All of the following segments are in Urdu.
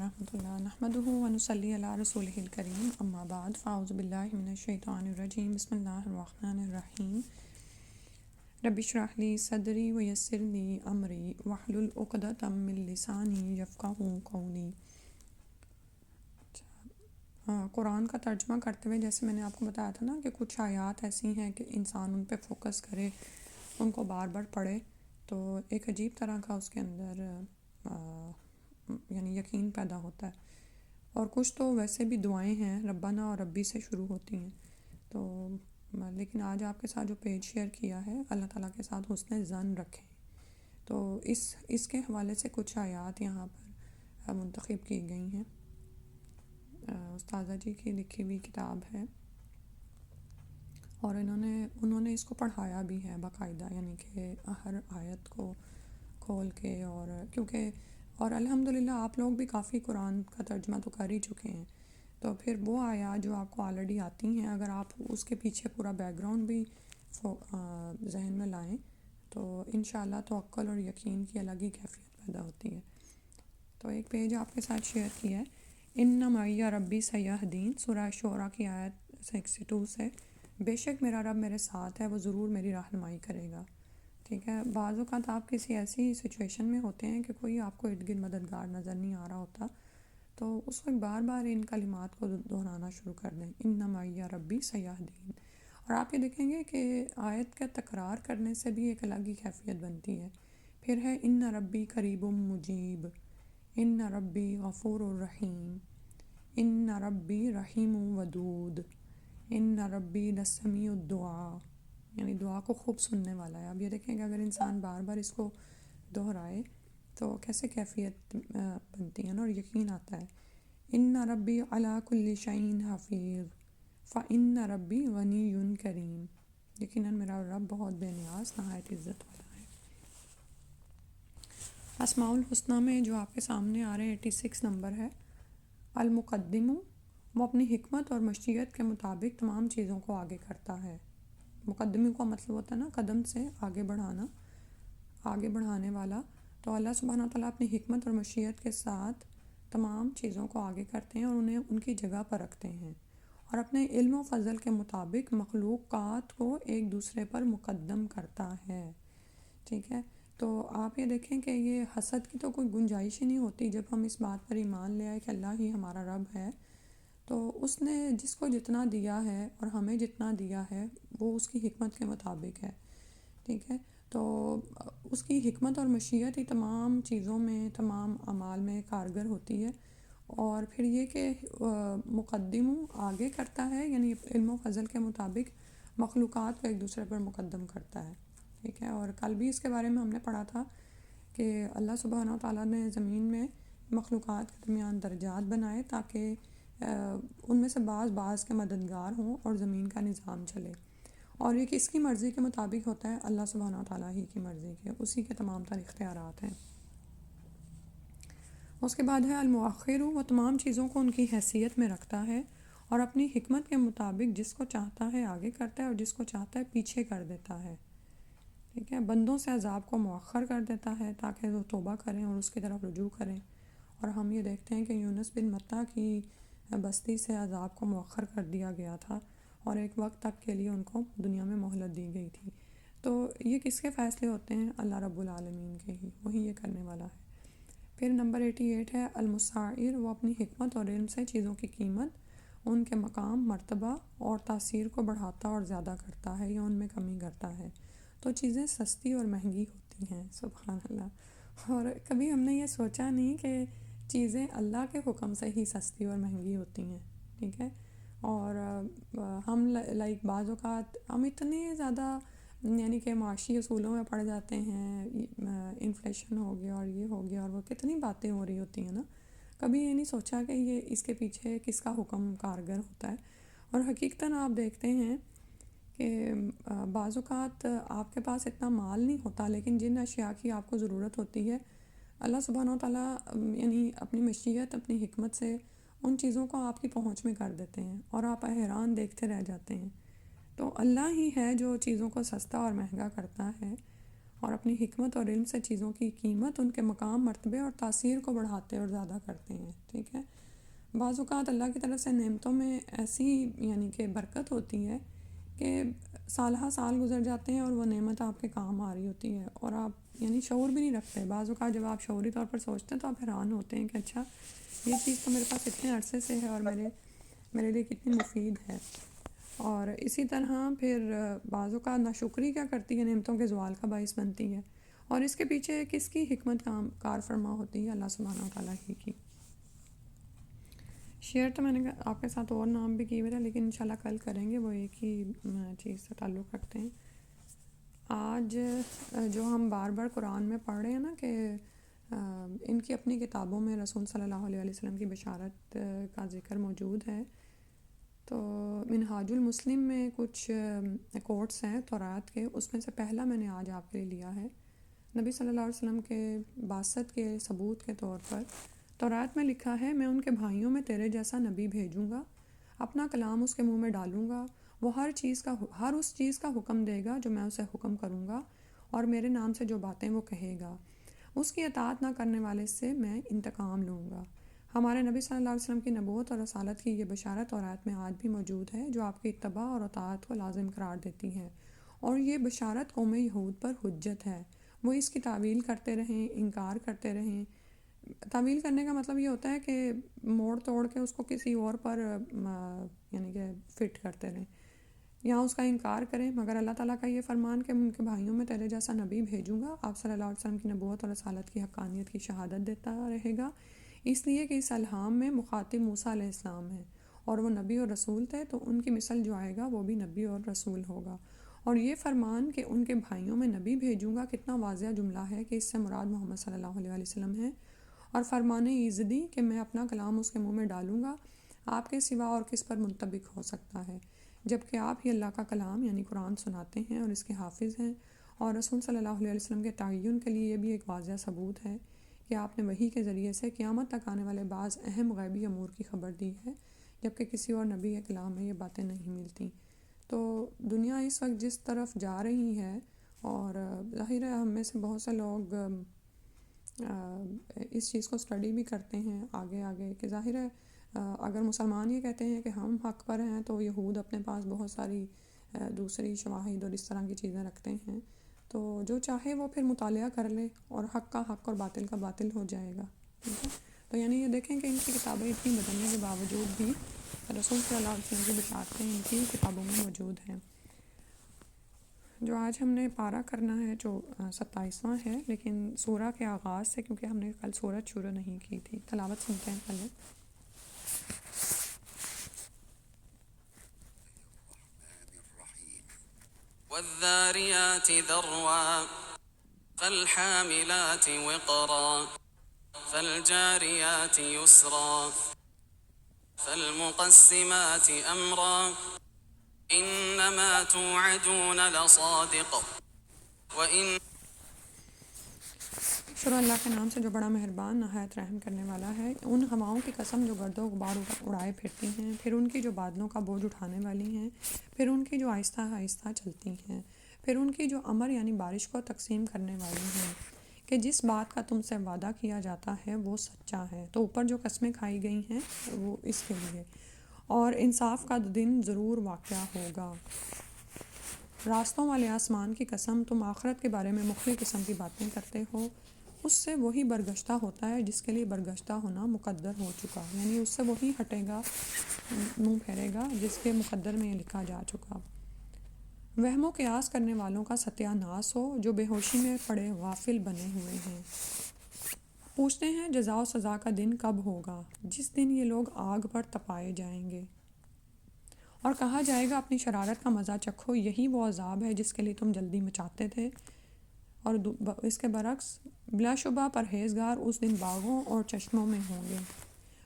ورحمۃ اللہ نحمدہ ونصلی علی رسولہ الکریم اما بعد فاعوذ باللہ من الشیطان الرجیم بسم اللہ الرحمن الرحیم رب اشرح لی صدری ویسر لی امری واحلل عقدۃ من لسانی یفقہوا قولی۔ قرآن کا ترجمہ کرتے ہوئے جیسے میں نے آپ کو بتایا تھا نا کہ کچھ آیات ایسی ہیں کہ انسان ان پہ فوکس کرے، ان کو بار بار پڑھے تو ایک عجیب طرح کا اس کے اندر یعنی یقین پیدا ہوتا ہے۔ اور کچھ تو ویسے بھی دعائیں ہیں ربنا اور ربی سے شروع ہوتی ہیں، تو لیکن آج آپ کے ساتھ جو پیج شیئر کیا ہے اللہ تعالیٰ کے ساتھ حسن ظن رکھیں، تو اس کے حوالے سے کچھ آیات یہاں پر منتخب کی گئی ہیں۔ استاذہ جی کی لکھی ہوئی کتاب ہے اور انہوں نے اس کو پڑھایا بھی ہے باقاعدہ، یعنی کہ ہر آیت کو کھول کے، اور کیونکہ اور الحمدللہ آپ لوگ بھی کافی قرآن کا ترجمہ تو کر ہی چکے ہیں، تو پھر وہ آیات جو آپ کو آلریڈی آتی ہیں اگر آپ اس کے پیچھے پورا بیک گراؤنڈ بھی ذہن میں لائیں تو انشاءاللہ توکل اور یقین کی الگ ہی کیفیت پیدا ہوتی ہے۔ تو ایک پیج آپ کے ساتھ شیئر کیا ہے، ان معی ربی سیہدین، سورہ شعراء کی آیت 62 سے، بے شک میرا رب میرے ساتھ ہے، وہ ضرور میری رہنمائی کرے گا۔ ٹھیک ہے، بعض اوقات آپ کسی ایسی سچویشن میں ہوتے ہیں کہ کوئی آپ کو ارد گرد مددگار نظر نہیں آ رہا ہوتا، تو اس وقت بار بار ان کلمات کو دہرانا شروع کر دیں، ان معی ربی سیہدین، اور آپ یہ دیکھیں گے کہ آیت کا تکرار کرنے سے بھی ایک الگ ہی کیفیت بنتی ہے۔ پھر ہے ان ربی قریب مجیب، ان ربی غفور الرحیم، ان ربی رحیم ودود، ان ربی لسمیع الدعاء، یعنی دعا کو خوب سننے والا ہے۔ اب یہ دیکھیں کہ اگر انسان بار بار اس کو دہرائے تو کیسے کیفیت بنتی ہے نا، اور یقین آتا ہے۔ ان ربی علی کل شیء حفیظ فان ربی غنی کریم، یقیناً میرا رب بہت بے نیاز نہایت عزت والا ہے۔ اسماء الحسنی میں جو آپ کے سامنے آ رہے ہیں 86 نمبر ہے، المقدم، وہ اپنی حکمت اور مشیت کے مطابق تمام چیزوں کو آگے کرتا ہے۔ مقدمی کا مطلب ہوتا ہے نا قدم سے آگے بڑھانا، آگے بڑھانے والا، تو اللہ سبحانہ وتعالیٰ اپنی حکمت اور مشیت کے ساتھ تمام چیزوں کو آگے کرتے ہیں اور انہیں ان کی جگہ پر رکھتے ہیں، اور اپنے علم و فضل کے مطابق مخلوقات کو ایک دوسرے پر مقدم کرتا ہے۔ ٹھیک ہے، تو آپ یہ دیکھیں کہ یہ حسد کی تو کوئی گنجائش ہی نہیں ہوتی جب ہم اس بات پر ایمان لے آئے کہ اللہ ہی ہمارا رب ہے، تو اس نے جس کو جتنا دیا ہے اور ہمیں جتنا دیا ہے وہ اس کی حکمت کے مطابق ہے۔ ٹھیک ہے، تو اس کی حکمت اور مشیت ہی تمام چیزوں میں، تمام اعمال میں کارگر ہوتی ہے، اور پھر یہ کہ مقدم آگے کرتا ہے، یعنی علم و فضل کے مطابق مخلوقات کو ایک دوسرے پر مقدم کرتا ہے۔ ٹھیک ہے، اور کل بھی اس کے بارے میں ہم نے پڑھا تھا کہ اللہ سبحانہ وتعالیٰ نے زمین میں مخلوقات کے درمیان درجات بنائے تاکہ ان میں سے بعض کے مددگار ہوں اور زمین کا نظام چلے، اور یہ کس کی مرضی کے مطابق ہوتا ہے؟ اللہ سبحانہ وتعالیٰ ہی کی مرضی کے، اسی کے تمام تر اختیارات ہیں۔ اس کے بعد ہے المؤخر، وہ تمام چیزوں کو ان کی حیثیت میں رکھتا ہے اور اپنی حکمت کے مطابق جس کو چاہتا ہے آگے کرتا ہے اور جس کو چاہتا ہے پیچھے کر دیتا ہے۔ ٹھیک ہے، بندوں سے عذاب کو مؤخر کر دیتا ہے تاکہ وہ توبہ کریں اور اس کی طرف رجوع کریں، اور ہم یہ دیکھتے ہیں کہ یونس بن متیٰ کی بستی سے عذاب کو مؤخر کر دیا گیا تھا اور ایک وقت تک کے لیے ان کو دنیا میں مہلت دی گئی تھی، تو یہ کس کے فیصلے ہوتے ہیں؟ اللہ رب العالمین کے ہی، وہی یہ کرنے والا ہے۔ پھر نمبر 88 ہے المسعر، وہ اپنی حکمت اور علم سے چیزوں کی قیمت، ان کے مقام، مرتبہ اور تاثیر کو بڑھاتا اور زیادہ کرتا ہے یا ان میں کمی کرتا ہے، تو چیزیں سستی اور مہنگی ہوتی ہیں۔ سبحان اللہ، اور کبھی ہم نے یہ سوچا نہیں کہ چیزیں اللہ کے حکم سے ہی سستی اور مہنگی ہوتی ہیں۔ ٹھیک ہے، اور ہم بعض اوقات ہم اتنے زیادہ یعنی کہ معاشی اصولوں میں پڑ جاتے ہیں، انفلیشن ہو گیا اور یہ ہو گیا اور وہ کتنی باتیں ہو رہی ہوتی ہیں نا، کبھی یہ نہیں سوچا کہ یہ اس کے پیچھے کس کا حکم کارگر ہوتا ہے۔ اور حقیقتاً آپ دیکھتے ہیں کہ بعض اوقات آپ کے پاس اتنا مال نہیں ہوتا لیکن جن اشیاء کی آپ کو ضرورت ہوتی ہے اللہ سبحانہ وتعالیٰ یعنی اپنی مشیت، اپنی حکمت سے ان چیزوں کو آپ کی پہنچ میں کر دیتے ہیں اور آپ حیران دیکھتے رہ جاتے ہیں۔ تو اللہ ہی ہے جو چیزوں کو سستا اور مہنگا کرتا ہے، اور اپنی حکمت اور علم سے چیزوں کی قیمت، ان کے مقام، مرتبے اور تاثیر کو بڑھاتے اور زیادہ کرتے ہیں. ٹھیک ہے. بعض اوقات اللہ کی طرف سے نعمتوں میں ایسی یعنی کہ برکت ہوتی ہے کہ سالہ سال گزر جاتے ہیں اور وہ نعمت آپ کے کام آ رہی ہوتی ہے اور آپ یعنی شعور بھی نہیں رکھتے. بعض اوقات جب آپ شعوری طور پر سوچتے ہیں تو آپ حیران ہوتے ہیں کہ اچھا یہ چیز تو میرے پاس اتنے عرصے سے ہے اور میرے لیے کتنی مفید ہے. اور اسی طرح پھر بعض اوقات ناشکری کیا کرتی ہے، نعمتوں کے زوال کا باعث بنتی ہے. اور اس کے پیچھے کس کی حکمت کار فرما ہوتی ہے؟ اللہ سبحانہ و تعالیٰ ہی کی. شیئر تو میں نے آپ کے ساتھ اور نام بھی کیے ہوئے تھے، لیکن انشاءاللہ کل کریں گے، وہ ایک ہی چیز سے تعلق رکھتے ہیں. آج جو ہم بار بار قرآن میں پڑھ رہے ہیں نا کہ ان کی اپنی کتابوں میں رسول صلی اللہ علیہ وسلم کی بشارت کا ذکر موجود ہے. تو منہاج المسلم میں کچھ کوٹس ہیں تورات کے، اس میں سے پہلا میں نے آج آپ کے لیے لیا ہے. نبی صلی اللہ علیہ وسلم کے بعثت کے ثبوت کے طور پر تورات میں لکھا ہے، میں ان کے بھائیوں میں تیرے جیسا نبی بھیجوں گا، اپنا کلام اس کے منہ میں ڈالوں گا، وہ ہر اس چیز کا حکم دے گا جو میں اسے حکم کروں گا، اور میرے نام سے جو باتیں وہ کہے گا، اس کی اطاعت نہ کرنے والے سے میں انتقام لوں گا. ہمارے نبی صلی اللہ علیہ وسلم کی نبوت اور رسالت کی یہ بشارت تورات میں آج بھی موجود ہے، جو آپ کی اتباع اور اطاعت کو لازم قرار دیتی ہے. اور یہ بشارت قوم یہود پر حجت ہے. وہ اس کی تعویل کرتے رہیں، انکار کرتے رہیں. تعویل کرنے کا مطلب یہ ہوتا ہے کہ موڑ توڑ کے اس کو کسی اور پر یعنی کہ فٹ کرتے رہیں یا اس کا انکار کریں. مگر اللہ تعالیٰ کا یہ فرمان کہ ان کے بھائیوں میں تیرے جیسا نبی بھیجوں گا، آپ صلی اللہ علیہ وسلم کی نبوت اور رسالت کی حقانیت کی شہادت دیتا رہے گا، اس لیے کہ اس الہام میں مخاطب موسیٰ علیہ السلام ہیں اور وہ نبی اور رسول تھے، تو ان کی مثل جو آئے گا وہ بھی نبی اور رسول ہوگا. اور یہ فرمان کہ ان کے بھائیوں میں نبی بھیجوں گا کتنا واضح جملہ ہے کہ اس سے مراد محمد صلی اللہ علیہ وسلم ہے. اور فرمان ایزدی کہ میں اپنا کلام اس کے منہ میں ڈالوں گا، آپ کے سوا اور کس پر منطبق ہو سکتا ہے، جبکہ آپ ہی اللہ کا کلام یعنی قرآن سناتے ہیں اور اس کے حافظ ہیں. اور رسول صلی اللہ علیہ وسلم کے تعین کے لیے یہ بھی ایک واضح ثبوت ہے کہ آپ نے وحی کے ذریعے سے قیامت تک آنے والے بعض اہم غیبی امور کی خبر دی ہے، جبکہ کسی اور نبی کے کلام میں یہ باتیں نہیں ملتی. تو دنیا اس وقت جس طرف جا رہی ہے، اور ظاہر ہے ہم میں سے بہت سے لوگ اس چیز کو اسٹڈی بھی کرتے ہیں آگے کہ ظاہر ہے اگر مسلمان یہ کہتے ہیں کہ ہم حق پر ہیں، تو یہود اپنے پاس بہت ساری دوسری شواہد اور اس طرح کی چیزیں رکھتے ہیں. تو جو چاہے وہ پھر مطالعہ کر لے اور حق کا حق اور باطل کا باطل ہو جائے گا. ٹھیک ہے. تو یعنی یہ دیکھیں کہ ان کی کتابیں اتنی بدلنے کے باوجود بھی رسول صلی اللہ علیہ وسلم کی بشارتیں ان کی کتابوں میں موجود ہیں. جو آج ہم نے پارہ کرنا ہے جو 27واں ہے، لیکن سورہ کے آغاز سے، کیونکہ ہم نے کل سورت شروع نہیں کی تھی. تلاوت سنتے ہیں پہلے. والذاريات ذروا فالحاملات وقرا فالجاريات يسرا فالمقسمات أمرا إنما توعدون لصادق وإن. شروع اللہ کے نام سے جو بڑا مہربان نہایت رحم کرنے والا ہے. ان ہواؤں کی قسم جو گرد و غبار اڑائے پھرتی ہیں، پھر ان کی جو بادلوں کا بوجھ اٹھانے والی ہیں، پھر ان کی جو آہستہ آہستہ چلتی ہیں، پھر ان کی جو امر یعنی بارش کو تقسیم کرنے والی ہیں، کہ جس بات کا تم سے وعدہ کیا جاتا ہے وہ سچا ہے. تو اوپر جو قسمیں کھائی گئی ہیں وہ اس کے لیے. اور انصاف کا دن ضرور واقعہ ہوگا. راستوں والے آسمان کی قسم، تم آخرت کے بارے میں مختلف قسم کی باتیں کرتے ہو، اس سے وہی برگشتہ ہوتا ہے جس کے لیے برگشتہ ہونا مقدر ہو چکا، یعنی اس سے وہی ہٹے گا، منہ پھیرے گا جس کے مقدر میں یہ لکھا جا چکا. وہم و قیاس کرنے والوں کا ستیہ ناس ہو، جو بے ہوشی میں پڑے غافل بنے ہوئے ہیں. پوچھتے ہیں جزا و سزا کا دن کب ہوگا، جس دن یہ لوگ آگ پر تپائے جائیں گے، اور کہا جائے گا اپنی شرارت کا مزہ چکھو، یہی وہ عذاب ہے جس کے لیے تم جلدی مچاتے تھے. اور اس کے برعکس بلا شبہ پرہیزگار اس دن باغوں اور چشموں میں ہوں گے.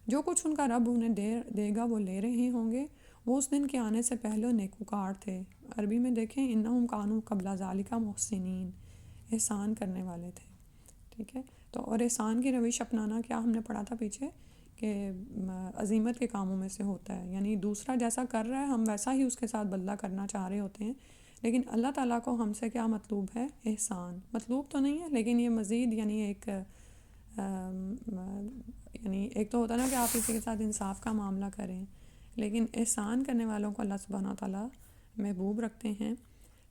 جو کچھ ان کا رب انہیں دے گا وہ لے رہے ہوں گے. وہ اس دن کے آنے سے پہلے نیکوکار تھے. عربی میں دیکھیں انہم کانوا قبل ذالک محسنین، احسان کرنے والے تھے. ٹھیک ہے. تو اور احسان کی روش اپنانا کیا ہم نے پڑھا تھا پیچھے کہ عظیمت کے کاموں میں سے ہوتا ہے، یعنی دوسرا جیسا کر رہا ہے ہم ویسا ہی اس کے ساتھ بدلہ کرنا چاہ رہے ہوتے ہیں، لیکن اللہ تعالیٰ کو ہم سے کیا مطلوب ہے؟ احسان مطلوب تو نہیں ہے، لیکن یہ مزید یعنی یعنی ایک تو ہوتا ہے نا کہ آپ کسی کے ساتھ انصاف کا معاملہ کریں، لیکن احسان کرنے والوں کو اللہ سبحانہ و تعالیٰ محبوب رکھتے ہیں۔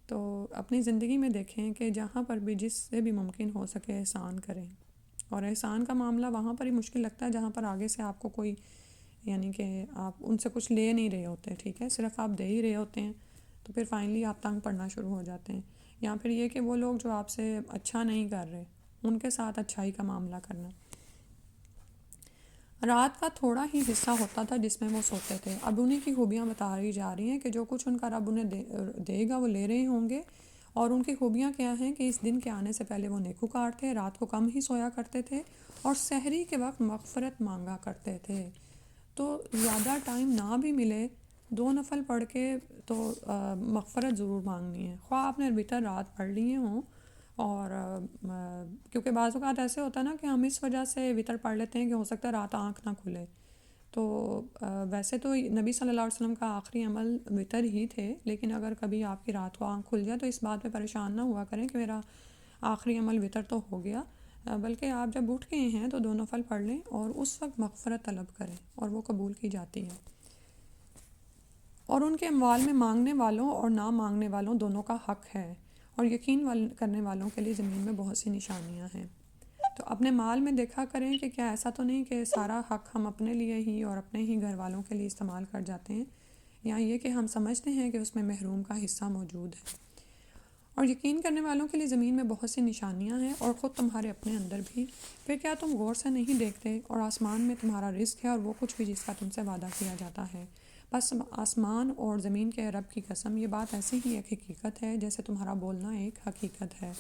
تو اپنی زندگی میں دیکھیں کہ جہاں پر بھی جس سے بھی ممکن ہو سکے احسان کریں، اور احسان کا معاملہ وہاں پر ہی مشکل لگتا ہے جہاں پر آگے سے آپ کو کوئی یعنی کہ آپ ان سے کچھ لے نہیں رہے ہوتے، ٹھیک ہے، صرف آپ دے ہی رہے ہوتے ہیں، تو پھر فائنلی آپ تنگ پڑنا شروع ہو جاتے ہیں۔ یا پھر یہ کہ وہ لوگ جو آپ سے اچھا نہیں کر رہے ان کے ساتھ اچھائی کا معاملہ کرنا۔ رات کا تھوڑا ہی حصہ ہوتا تھا جس میں وہ سوتے تھے، اب انہیں کی خوبیاں بتائی جا رہی ہیں کہ جو کچھ ان کا رب انہیں دے گا وہ لے رہے ہوں گے، اور ان کی خوبیاں کیا ہیں کہ اس دن کے آنے سے پہلے وہ نیکوکار تھے، رات کو کم ہی سویا کرتے تھے، اور سحری کے وقت مغفرت مانگا کرتے تھے۔ تو زیادہ ٹائم نہ بھی ملے 2 نفل پڑھ کے تو مغفرت ضرور مانگنی ہے، خواہ آپ نے وتر رات پڑھ لیے ہوں۔ اور کیونکہ بعض اوقات ایسے ہوتا ہے نا کہ ہم اس وجہ سے وتر پڑھ لیتے ہیں کہ ہو سکتا ہے رات آنکھ نہ کھلے، تو ویسے تو نبی صلی اللہ علیہ وسلم کا آخری عمل وتر ہی تھے، لیکن اگر کبھی آپ کی رات کو آنکھ کھل جائے تو اس بات پہ پریشان نہ ہوا کریں کہ میرا آخری عمل وتر تو ہو گیا، بلکہ آپ جب اٹھ گئے ہیں تو 2 نفل پڑھ لیں اور اس وقت مغفرت طلب کریں اور وہ قبول کی جاتی ہے۔ اور ان کے اموال میں مانگنے والوں اور نہ مانگنے والوں دونوں کا حق ہے، اور یقین کرنے والوں کے لیے زمین میں بہت سی نشانیاں ہیں۔ تو اپنے مال میں دیکھا کریں کہ کیا ایسا تو نہیں کہ سارا حق ہم اپنے لیے ہی اور اپنے ہی گھر والوں کے لیے استعمال کر جاتے ہیں، یا یہ کہ ہم سمجھتے ہیں کہ اس میں محروم کا حصہ موجود ہے۔ اور یقین کرنے والوں کے لیے زمین میں بہت سی نشانیاں ہیں، اور خود تمہارے اپنے اندر بھی، پھر کیا تم غور سے نہیں دیکھتے؟ اور آسمان میں تمہارا رزق ہے اور وہ کچھ بھی جس کا تم سے وعدہ کیا جاتا ہے، بس آسمان اور زمین کے رب کی قسم، یہ بات ایسی ہی ایک حقیقت ہے جیسے تمہارا بولنا ایک حقیقت ہے۔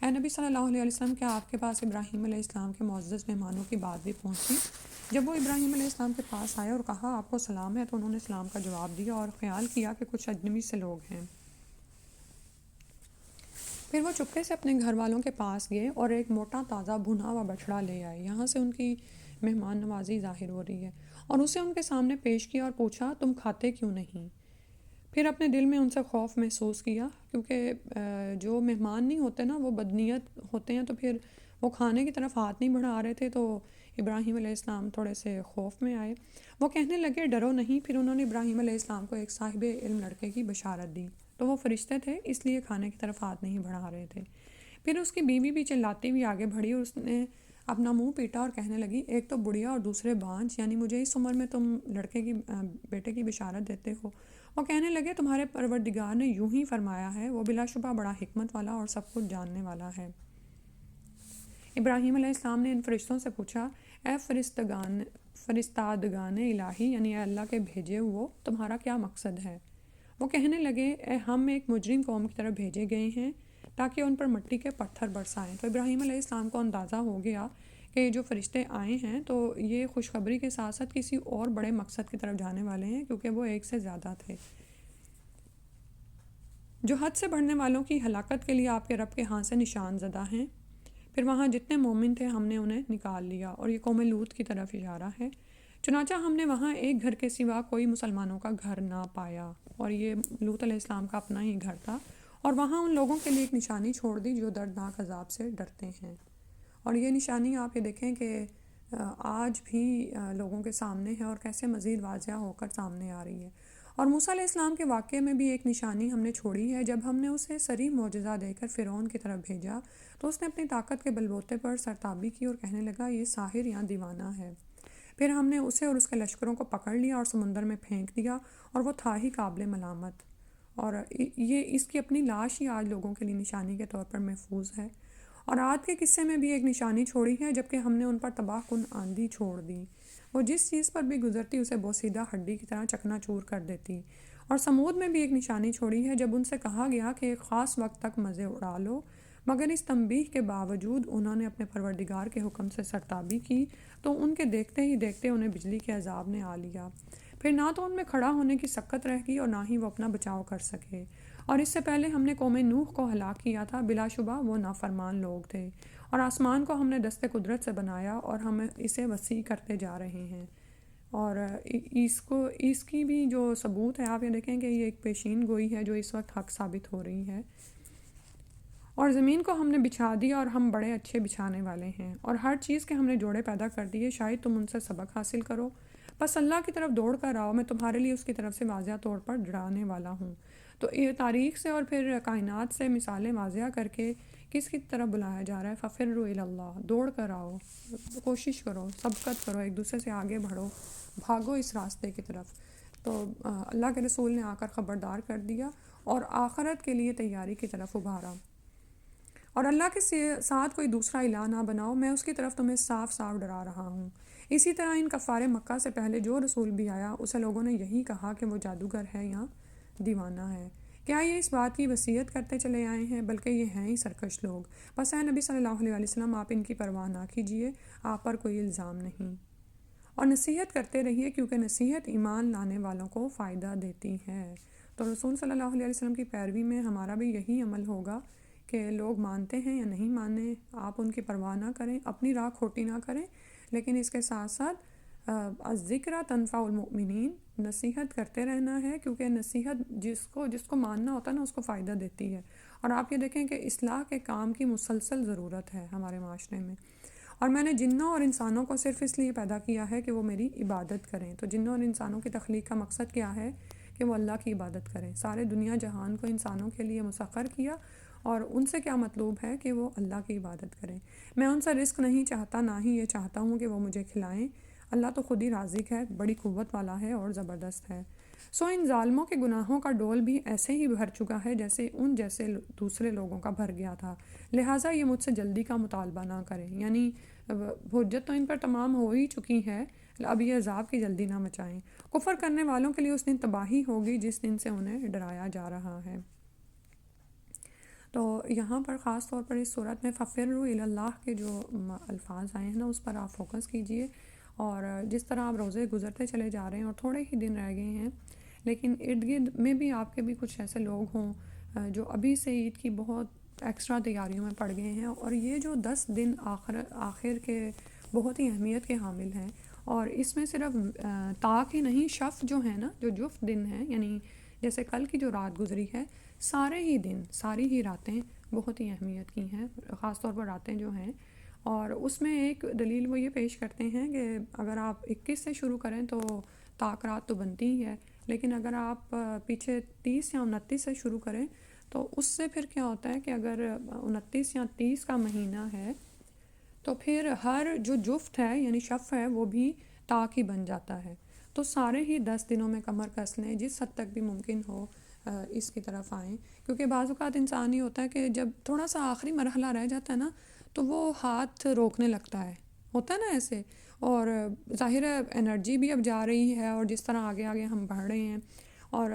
اے نبی صلی اللہ علیہ وسلم، کیا آپ کے پاس ابراہیم علیہ السلام کے معزز مہمانوں کی بات بھی پہنچی؟ جب وہ ابراہیم علیہ السلام کے پاس آئے اور کہا آپ کو سلام ہے، تو انہوں نے سلام کا جواب دیا اور خیال کیا کہ کچھ اجنبی سے لوگ ہیں۔ پھر وہ چپکے سے اپنے گھر والوں کے پاس گئے اور ایک موٹا تازہ بھنا ہوا بچڑا لے آئے، یہاں سے ان کی مہمان نوازی ظاہر ہو رہی ہے، اور اسے ان کے سامنے پیش کیا اور پوچھا تم کھاتے کیوں نہیں؟ پھر اپنے دل میں ان سے خوف محسوس کیا، کیونکہ جو مہمان نہیں ہوتے نا وہ بدنیت ہوتے ہیں، تو پھر وہ کھانے کی طرف ہاتھ نہیں بڑھا رہے تھے، تو ابراہیم علیہ السلام تھوڑے سے خوف میں آئے۔ وہ کہنے لگے ڈرو نہیں۔ پھر انہوں نے ابراہیم علیہ السلام کو ایک صاحب علم لڑکے کی بشارت دی، تو وہ فرشتے تھے اس لیے کھانے کی طرف ہاتھ نہیں بڑھا رہے تھے۔ پھر اس کی بیوی بھی چلاتی ہوئی آگے بڑھی اور اس نے اپنا منہ پیٹا اور کہنے لگی ایک تو بڑھیا اور دوسرے بانجھ، یعنی مجھے اس عمر میں تم لڑکے کی بیٹے کی بشارت دیتے ہو۔ وہ کہنے لگے تمہارے پروردگار نے یوں ہی فرمایا ہے، وہ بلا شبہ بڑا حکمت والا اور سب کچھ جاننے والا ہے۔ ابراہیم علیہ السلام نے ان فرشتوں سے پوچھا اے فرستادگان الہی، یعنی اے اللہ کے بھیجے ہوئے، تمہارا کیا مقصد ہے؟ وہ کہنے لگے ہم ایک مجرم قوم کی طرف بھیجے گئے ہیں تاکہ ان پر مٹی کے پتھر برسائیں۔ تو ابراہیم علیہ السلام کو اندازہ ہو گیا کہ جو فرشتے آئے ہیں تو یہ خوشخبری کے ساتھ ساتھ کسی اور بڑے مقصد کی طرف جانے والے ہیں، کیونکہ وہ ایک سے زیادہ تھے، جو حد سے بڑھنے والوں کی ہلاکت کے لیے آپ کے رب کے ہاں سے نشان زدہ ہیں۔ پھر وہاں جتنے مومن تھے ہم نے انہیں نکال لیا، اور یہ قوم لوط کی طرف اشارہ ہے۔ چنانچہ ہم نے وہاں ایک گھر کے سوا کوئی مسلمانوں کا گھر نہ پایا، اور یہ لوط علیہ السلام کا اپنا ہی گھر تھا، اور وہاں ان لوگوں کے لیے ایک نشانی چھوڑ دی جو دردناک عذاب سے ڈرتے ہیں۔ اور یہ نشانی آپ یہ دیکھیں کہ آج بھی لوگوں کے سامنے ہے اور کیسے مزید واضح ہو کر سامنے آ رہی ہے۔ اور موسیٰ علیہ السلام کے واقعے میں بھی ایک نشانی ہم نے چھوڑی ہے، جب ہم نے اسے صریح معجزہ دے کر فرعون کی طرف بھیجا تو اس نے اپنی طاقت کے بلبوتے پر سرتابی کی اور کہنے لگا یہ ساحر یا دیوانہ ہے۔ پھر ہم نے اسے اور اس کے لشکروں کو پکڑ لیا اور سمندر میں پھینک دیا، اور وہ تھا ہی قابل ملامت، اور یہ اس کی اپنی لاش ہی آج لوگوں کے لیے نشانی کے طور پر محفوظ ہے۔ اور عاد کے قصے میں بھی ایک نشانی چھوڑی ہے، جبکہ ہم نے ان پر تباہ کن آندھی چھوڑ دی، وہ جس چیز پر بھی گزرتی اسے بوسیدہ ہڈی کی طرح چکنا چور کر دیتی۔ اور سمود میں بھی ایک نشانی چھوڑی ہے، جب ان سے کہا گیا کہ ایک خاص وقت تک مزے اڑا لو، مگر اس تنبیہ کے باوجود انہوں نے اپنے پروردگار کے حکم سے سرتابی کی، تو ان کے دیکھتے ہی دیکھتے انہیں بجلی کے عذاب نے آ لیا۔ پھر نہ تو ان میں کھڑا ہونے کی سکت رہ گئی اور نہ ہی وہ اپنا بچاؤ کر سکے۔ اور اس سے پہلے ہم نے قوم نوح کو ہلاک کیا تھا، بلا شبہ وہ نافرمان لوگ تھے۔ اور آسمان کو ہم نے دست قدرت سے بنایا اور ہم اسے وسیع کرتے جا رہے ہیں۔ اور اس کی بھی جو ثبوت ہے، آپ یہ دیکھیں کہ یہ ایک پیشین گوئی ہے جو اس وقت حق ثابت ہو رہی ہے. اور زمین کو ہم نے بچھا دیا اور ہم بڑے اچھے بچھانے والے ہیں، اور ہر چیز کے ہم نے جوڑے پیدا کر دیے، شاید تم ان سے سبق حاصل کرو. بس اللہ کی طرف دوڑ کر آؤ، میں تمہارے لیے اس کی طرف سے واضح طور پر ڈرانے والا ہوں. تو یہ تاریخ سے اور پھر کائنات سے مثالیں واضح کر کے کس کی طرف بلایا جا رہا ہے؟ فَفِرُّوا إِلَى اللَّهِ، دوڑ کر آؤ، کوشش کرو، سبقت کرو، ایک دوسرے سے آگے بڑھو، بھاگو اس راستے کی طرف. تو اللہ کے رسول نے آ کر خبردار کر دیا اور آخرت کے لیے تیاری کی طرف ابھارا. اور اللہ کے ساتھ کوئی دوسرا الہ نہ بناؤ، میں اس کی طرف تمہیں صاف صاف ڈرا رہا ہوں. اسی طرح ان کفار مکہ سے پہلے جو رسول بھی آیا اسے لوگوں نے یہی کہا کہ وہ جادوگر ہے یا دیوانہ ہے. کیا یہ اس بات کی وصیت کرتے چلے آئے ہیں؟ بلکہ یہ ہیں ہی سرکش لوگ. بس اے نبی صلی اللہ علیہ وسلم، آپ ان کی پرواہ نہ کیجیے، آپ پر کوئی الزام نہیں. اور نصیحت کرتے رہیے کیونکہ نصیحت ایمان لانے والوں کو فائدہ دیتی ہے. تو رسول صلی اللہ علیہ وسلم کی پیروی میں ہمارا بھی یہی عمل ہوگا کہ لوگ مانتے ہیں یا نہیں مانے، آپ ان کی پرواہ نہ کریں، اپنی راہ کھوٹی نہ کریں، لیکن اس کے ساتھ ساتھ الذکر تنفع المؤمنین، نصیحت کرتے رہنا ہے، کیونکہ نصیحت جس کو ماننا ہوتا ہے نا اس کو فائدہ دیتی ہے. اور آپ یہ دیکھیں کہ اصلاح کے کام کی مسلسل ضرورت ہے ہمارے معاشرے میں. اور میں نے جنوں اور انسانوں کو صرف اس لیے پیدا کیا ہے کہ وہ میری عبادت کریں. تو جنوں اور انسانوں کی تخلیق کا مقصد کیا ہے؟ کہ وہ اللہ کی عبادت کریں. سارے دنیا جہان کو انسانوں کے لیے مسخر کیا، اور ان سے کیا مطلوب ہے؟ کہ وہ اللہ کی عبادت کریں. میں ان سے رزق نہیں چاہتا، نہ ہی یہ چاہتا ہوں کہ وہ مجھے کھلائیں. اللہ تو خود ہی رازق ہے، بڑی قوت والا ہے اور زبردست ہے. ان ظالموں کے گناہوں کا ڈول بھی ایسے ہی بھر چکا ہے جیسے دوسرے لوگوں کا بھر گیا تھا، لہٰذا یہ مجھ سے جلدی کا مطالبہ نہ کریں. یعنی حجت تو ان پر تمام ہو ہی چکی ہے، اب یہ عذاب کی جلدی نہ مچائیں. کفر کرنے والوں کے لیے اس دن تباہی ہوگی جس دن سے انہیں ڈرایا جا رہا ہے. تو یہاں پر خاص طور پر اس صورت میں فَفِرُّوا إِلَى اللَّهِ کے جو الفاظ آئے ہیں نا اس پر آپ فوکس کیجئے. اور جس طرح آپ روزے گزرتے چلے جا رہے ہیں اور تھوڑے ہی دن رہ گئے ہیں، لیکن ارد گرد میں بھی آپ کے بھی کچھ ایسے لوگ ہوں جو ابھی سے عید کی بہت ایکسٹرا تیاریوں میں پڑ گئے ہیں. اور یہ جو 10 دن آخر کے بہت ہی اہمیت کے حامل ہیں، اور اس میں صرف طاق ہی نہیں، شف جو ہیں نا، جو جفت دن ہیں، یعنی جیسے کل کی جو رات گزری ہے، سارے ہی دن، ساری ہی راتیں بہت ہی اہمیت کی ہیں، خاص طور پر راتیں جو ہیں. اور اس میں ایک دلیل وہ یہ پیش کرتے ہیں کہ اگر آپ 21 سے شروع کریں تو طاق رات تو بنتی ہی ہے، لیکن اگر آپ پیچھے 30 یا 29 سے شروع کریں تو اس سے پھر کیا ہوتا ہے کہ اگر 29 یا 30 کا مہینہ ہے تو پھر ہر جو جفت ہے یعنی شف ہے وہ بھی طاق ہی بن جاتا ہے. تو سارے ہی 10 دنوں میں کمر کس لیں، جس حد تک بھی ممکن ہو اس کی طرف آئیں. کیونکہ بعض اوقات انسان ہی ہوتا ہے کہ جب تھوڑا سا آخری مرحلہ رہ جاتا ہے نا تو وہ ہاتھ روکنے لگتا ہے، ہوتا ہے نا ایسے. اور ظاہر ہے انرجی بھی اب جا رہی ہے، اور جس طرح آگے آگے ہم بڑھ رہے ہیں، اور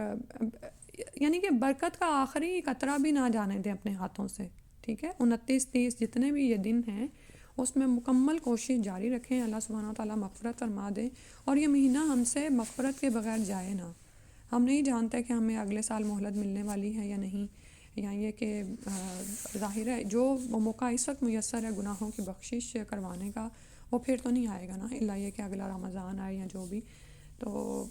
یعنی کہ برکت کا آخری قطرہ بھی نہ جانے دیں اپنے ہاتھوں سے. ٹھیک ہے، 29 30 جتنے بھی یہ دن ہیں اس میں مکمل کوشش جاری رکھیں، اللہ سبحانہ و تعالیٰ مغفرت فرما دے. اور یہ مہینہ ہم سے مغفرت کے بغیر جائے نہ. ہم نہیں جانتے کہ ہمیں اگلے سال مہلت ملنے والی ہے یا نہیں، یا یہ کہ ظاہر ہے جو موقع اس وقت میسر ہے گناہوں کی بخشش کروانے کا، وہ پھر تو نہیں آئے گا نا، الا یہ کہ اگلا رمضان آئے یا جو بھی. تو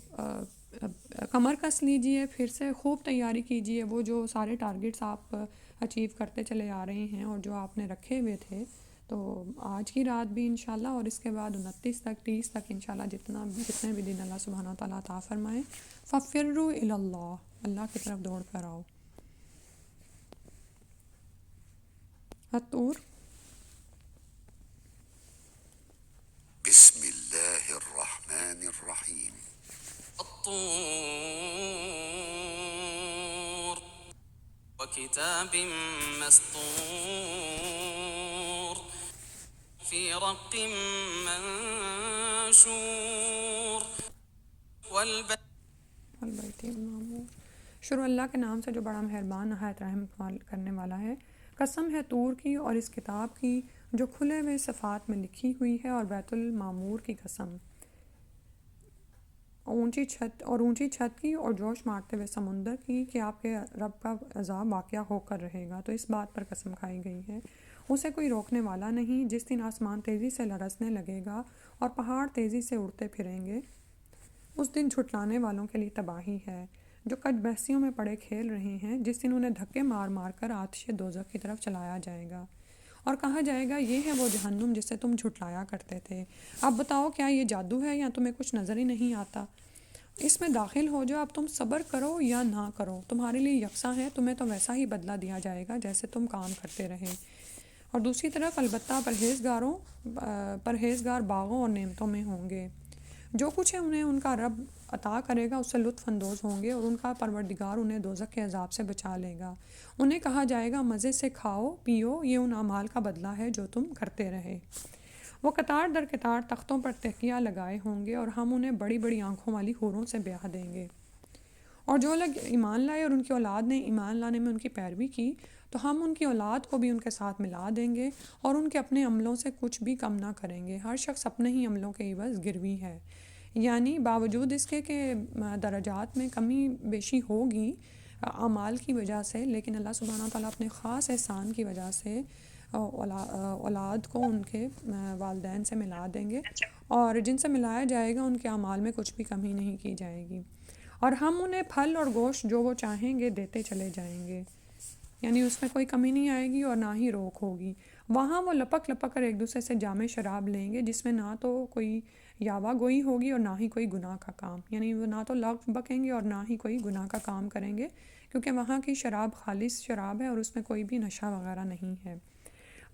کمر کس لیجئے، پھر سے خوب تیاری کیجئے. وہ جو سارے ٹارگٹس آپ اچیو کرتے چلے آ رہے ہیں اور جو آپ نے رکھے ہوئے تھے، تو آج کی رات بھی انشاءاللہ، اور اس کے بعد 29 تک 30 تک انشاءاللہ جتنے بھی دن اللہ سبحانہ و تعالیٰ عطا فرمائیں. فَفِرُّوا إِلَى اللَّهِ، اللہ کی طرف دوڑ کر آؤ. الطور. بسم اللہ الرحمن الرحیم. الطور وكتاب مسطور في رق منشور البیت المعمور. شروع اللہ کے نام سے جو بڑا مہربان نہایت رحم کرنے والا ہے. قسم ہے طور کی اور اس کتاب کی جو کھلے ہوئے صفات میں لکھی ہوئی ہے، اور بیت المعمور کی قسم، اونچی چھت کی اور جوش مارتے ہوئے سمندر کی کہ آپ کے رب کا عذاب واقعہ ہو کر رہے گا. تو اس بات پر قسم کھائی گئی ہے اسے کوئی روکنے والا نہیں، جس دن آسمان تیزی سے لرزنے لگے گا اور پہاڑ تیزی سے اڑتے پھریں گے. اس دن جھٹلانے والوں کے لیے تباہی ہے جو کج بحثیوں میں پڑے کھیل رہے ہیں، جس دن انہیں دھکے مار مار کر آتش دوزخ کی طرف چلایا جائے گا اور کہا جائے گا یہ ہے وہ جہنم جسے تم جھٹلایا کرتے تھے، اب بتاؤ کیا یہ جادو ہے یا تمہیں کچھ نظر ہی نہیں آتا؟ اس میں داخل ہو جو اب تم صبر کرو یا نہ کرو تمہارے لیے یکساں ہے، تمہیں تو ویسا ہی بدلہ دیا جائے گا جیسے تم کام کرتے رہے۔ اور دوسری طرف البتہ پرہیزگار باغوں اور نعمتوں میں ہوں گے، جو کچھ ہے انہیں ان کا رب عطا کرے گا اس سے لطف اندوز ہوں گے، اور ان کا پروردگار انہیں دوزخ کے عذاب سے بچا لے گا۔ انہیں کہا جائے گا مزے سے کھاؤ پیو، یہ ان اعمال کا بدلہ ہے جو تم کرتے رہے۔ وہ قطار در قطار تختوں پر تکیہ لگائے ہوں گے اور ہم انہیں بڑی بڑی آنکھوں والی حوروں سے بیاہ دیں گے، اور جو لوگ ایمان لائے اور ان کی اولاد نے ایمان لانے میں ان کی پیروی کی تو ہم ان کی اولاد کو بھی ان کے ساتھ ملا دیں گے اور ان کے اپنے عملوں سے کچھ بھی کم نہ کریں گے، ہر شخص اپنے ہی عملوں کے عوض گروی ہے۔ یعنی باوجود اس کے کہ درجات میں کمی بیشی ہوگی اعمال کی وجہ سے، لیکن اللہ سبحانہ تعالیٰ اپنے خاص احسان کی وجہ سے اولاد کو ان کے والدین سے ملا دیں گے، اور جن سے ملایا جائے گا ان کے اعمال میں کچھ بھی کمی نہیں کی جائے گی، اور ہم انہیں پھل اور گوشت جو وہ چاہیں گے دیتے چلے جائیں گے، یعنی اس میں کوئی کمی نہیں آئے گی اور نہ ہی روک ہوگی۔ وہاں وہ لپک لپک کر ایک دوسرے سے جام شراب لیں گے جس میں نہ تو کوئی یاوہ گوئی ہوگی اور نہ ہی کوئی گناہ کا کام، یعنی وہ نہ تو لغو بکیں گے اور نہ ہی کوئی گناہ کا کام کریں گے، کیونکہ وہاں کی شراب خالص شراب ہے اور اس میں کوئی بھی نشہ وغیرہ نہیں ہے۔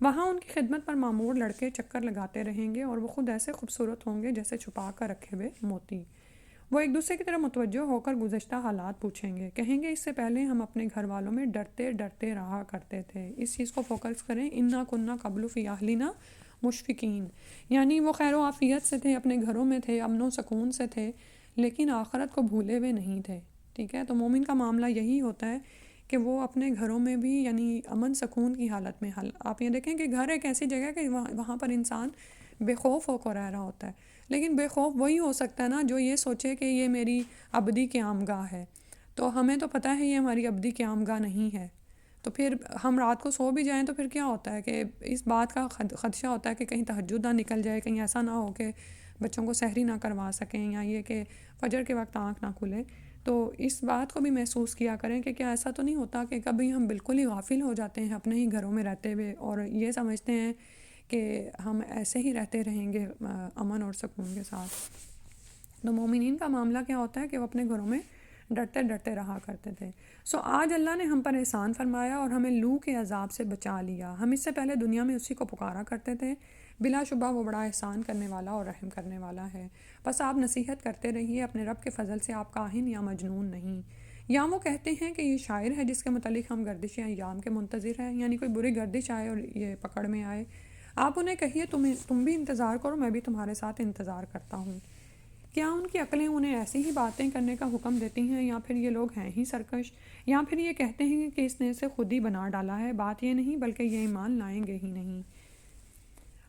وہاں ان کی خدمت پر معمور لڑکے چکر لگاتے رہیں گے اور وہ خود ایسے خوبصورت ہوں گے جیسے چھپا کر رکھے ہوئے موتی۔ وہ ایک دوسرے کی طرف متوجہ ہو کر گزشتہ حالات پوچھیں گے، کہیں گے اس سے پہلے ہم اپنے گھر والوں میں ڈرتے ڈرتے رہا کرتے تھے۔ اس چیز کو فوکس کریں، انا کننا قبل فی اہلنا مشفقین، یعنی وہ خیر و عافیت سے تھے، اپنے گھروں میں تھے، امن و سکون سے تھے، لیکن آخرت کو بھولے ہوئے نہیں تھے۔ ٹھیک ہے، تو مومن کا معاملہ یہی ہوتا ہے کہ وہ اپنے گھروں میں بھی یعنی امن سکون کی حالت میں آپ یہ دیکھیں کہ گھر ایک ایسی جگہ کہ وہاں پر انسان بے خوف ہو کر رہ رہا ہوتا ہے، لیکن بے خوف وہی ہو سکتا ہے نا جو یہ سوچے کہ یہ میری ابدی قیامگاہ ہے، تو ہمیں تو پتہ ہے یہ ہماری ابدی قیامگاہ نہیں ہے، تو پھر ہم رات کو سو بھی جائیں تو پھر کیا ہوتا ہے کہ اس بات کا خدشہ ہوتا ہے کہ کہیں تہجد نہ نکل جائے، کہیں ایسا نہ ہو کہ بچوں کو سحری نہ کروا سکیں، یا یہ کہ فجر کے وقت آنکھ نہ کھلے۔ تو اس بات کو بھی محسوس کیا کریں کہ کیا ایسا تو نہیں ہوتا کہ کبھی ہم بالکل ہی غافل ہو جاتے ہیں اپنے ہی گھروں میں رہتے ہوئے اور یہ سمجھتے ہیں کہ ہم ایسے ہی رہتے رہیں گے امن اور سکون کے ساتھ۔ تو مومنین کا معاملہ کیا ہوتا ہے کہ وہ اپنے گھروں میں ڈرتے ڈرتے رہا کرتے تھے۔ آج اللہ نے ہم پر احسان فرمایا اور ہمیں لو کے عذاب سے بچا لیا۔ ہم اس سے پہلے دنیا میں اسی کو پکارا کرتے تھے، بلا شبہ وہ بڑا احسان کرنے والا اور رحم کرنے والا ہے۔ بس آپ نصیحت کرتے رہیے، اپنے رب کے فضل سے آپ کاہن یا مجنون نہیں۔ یا وہ کہتے ہیں کہ یہ شاعر ہے جس کے متعلق ہم گردش ایام کے منتظر ہیں، یعنی کوئی بری گردش آئے اور یہ پکڑ میں آئے۔ آپ انہیں کہیے تم بھی انتظار کرو، میں بھی تمہارے ساتھ انتظار کرتا ہوں۔ کیا ان کی عقلیں انہیں ایسی ہی باتیں کرنے کا حکم دیتی ہیں، یا پھر یہ لوگ ہیں ہی سرکش، یا پھر یہ کہتے ہیں کہ اس نے اسے خود ہی بنا ڈالا ہے؟ بات یہ نہیں بلکہ یہ ایمان لائیں گے ہی نہیں۔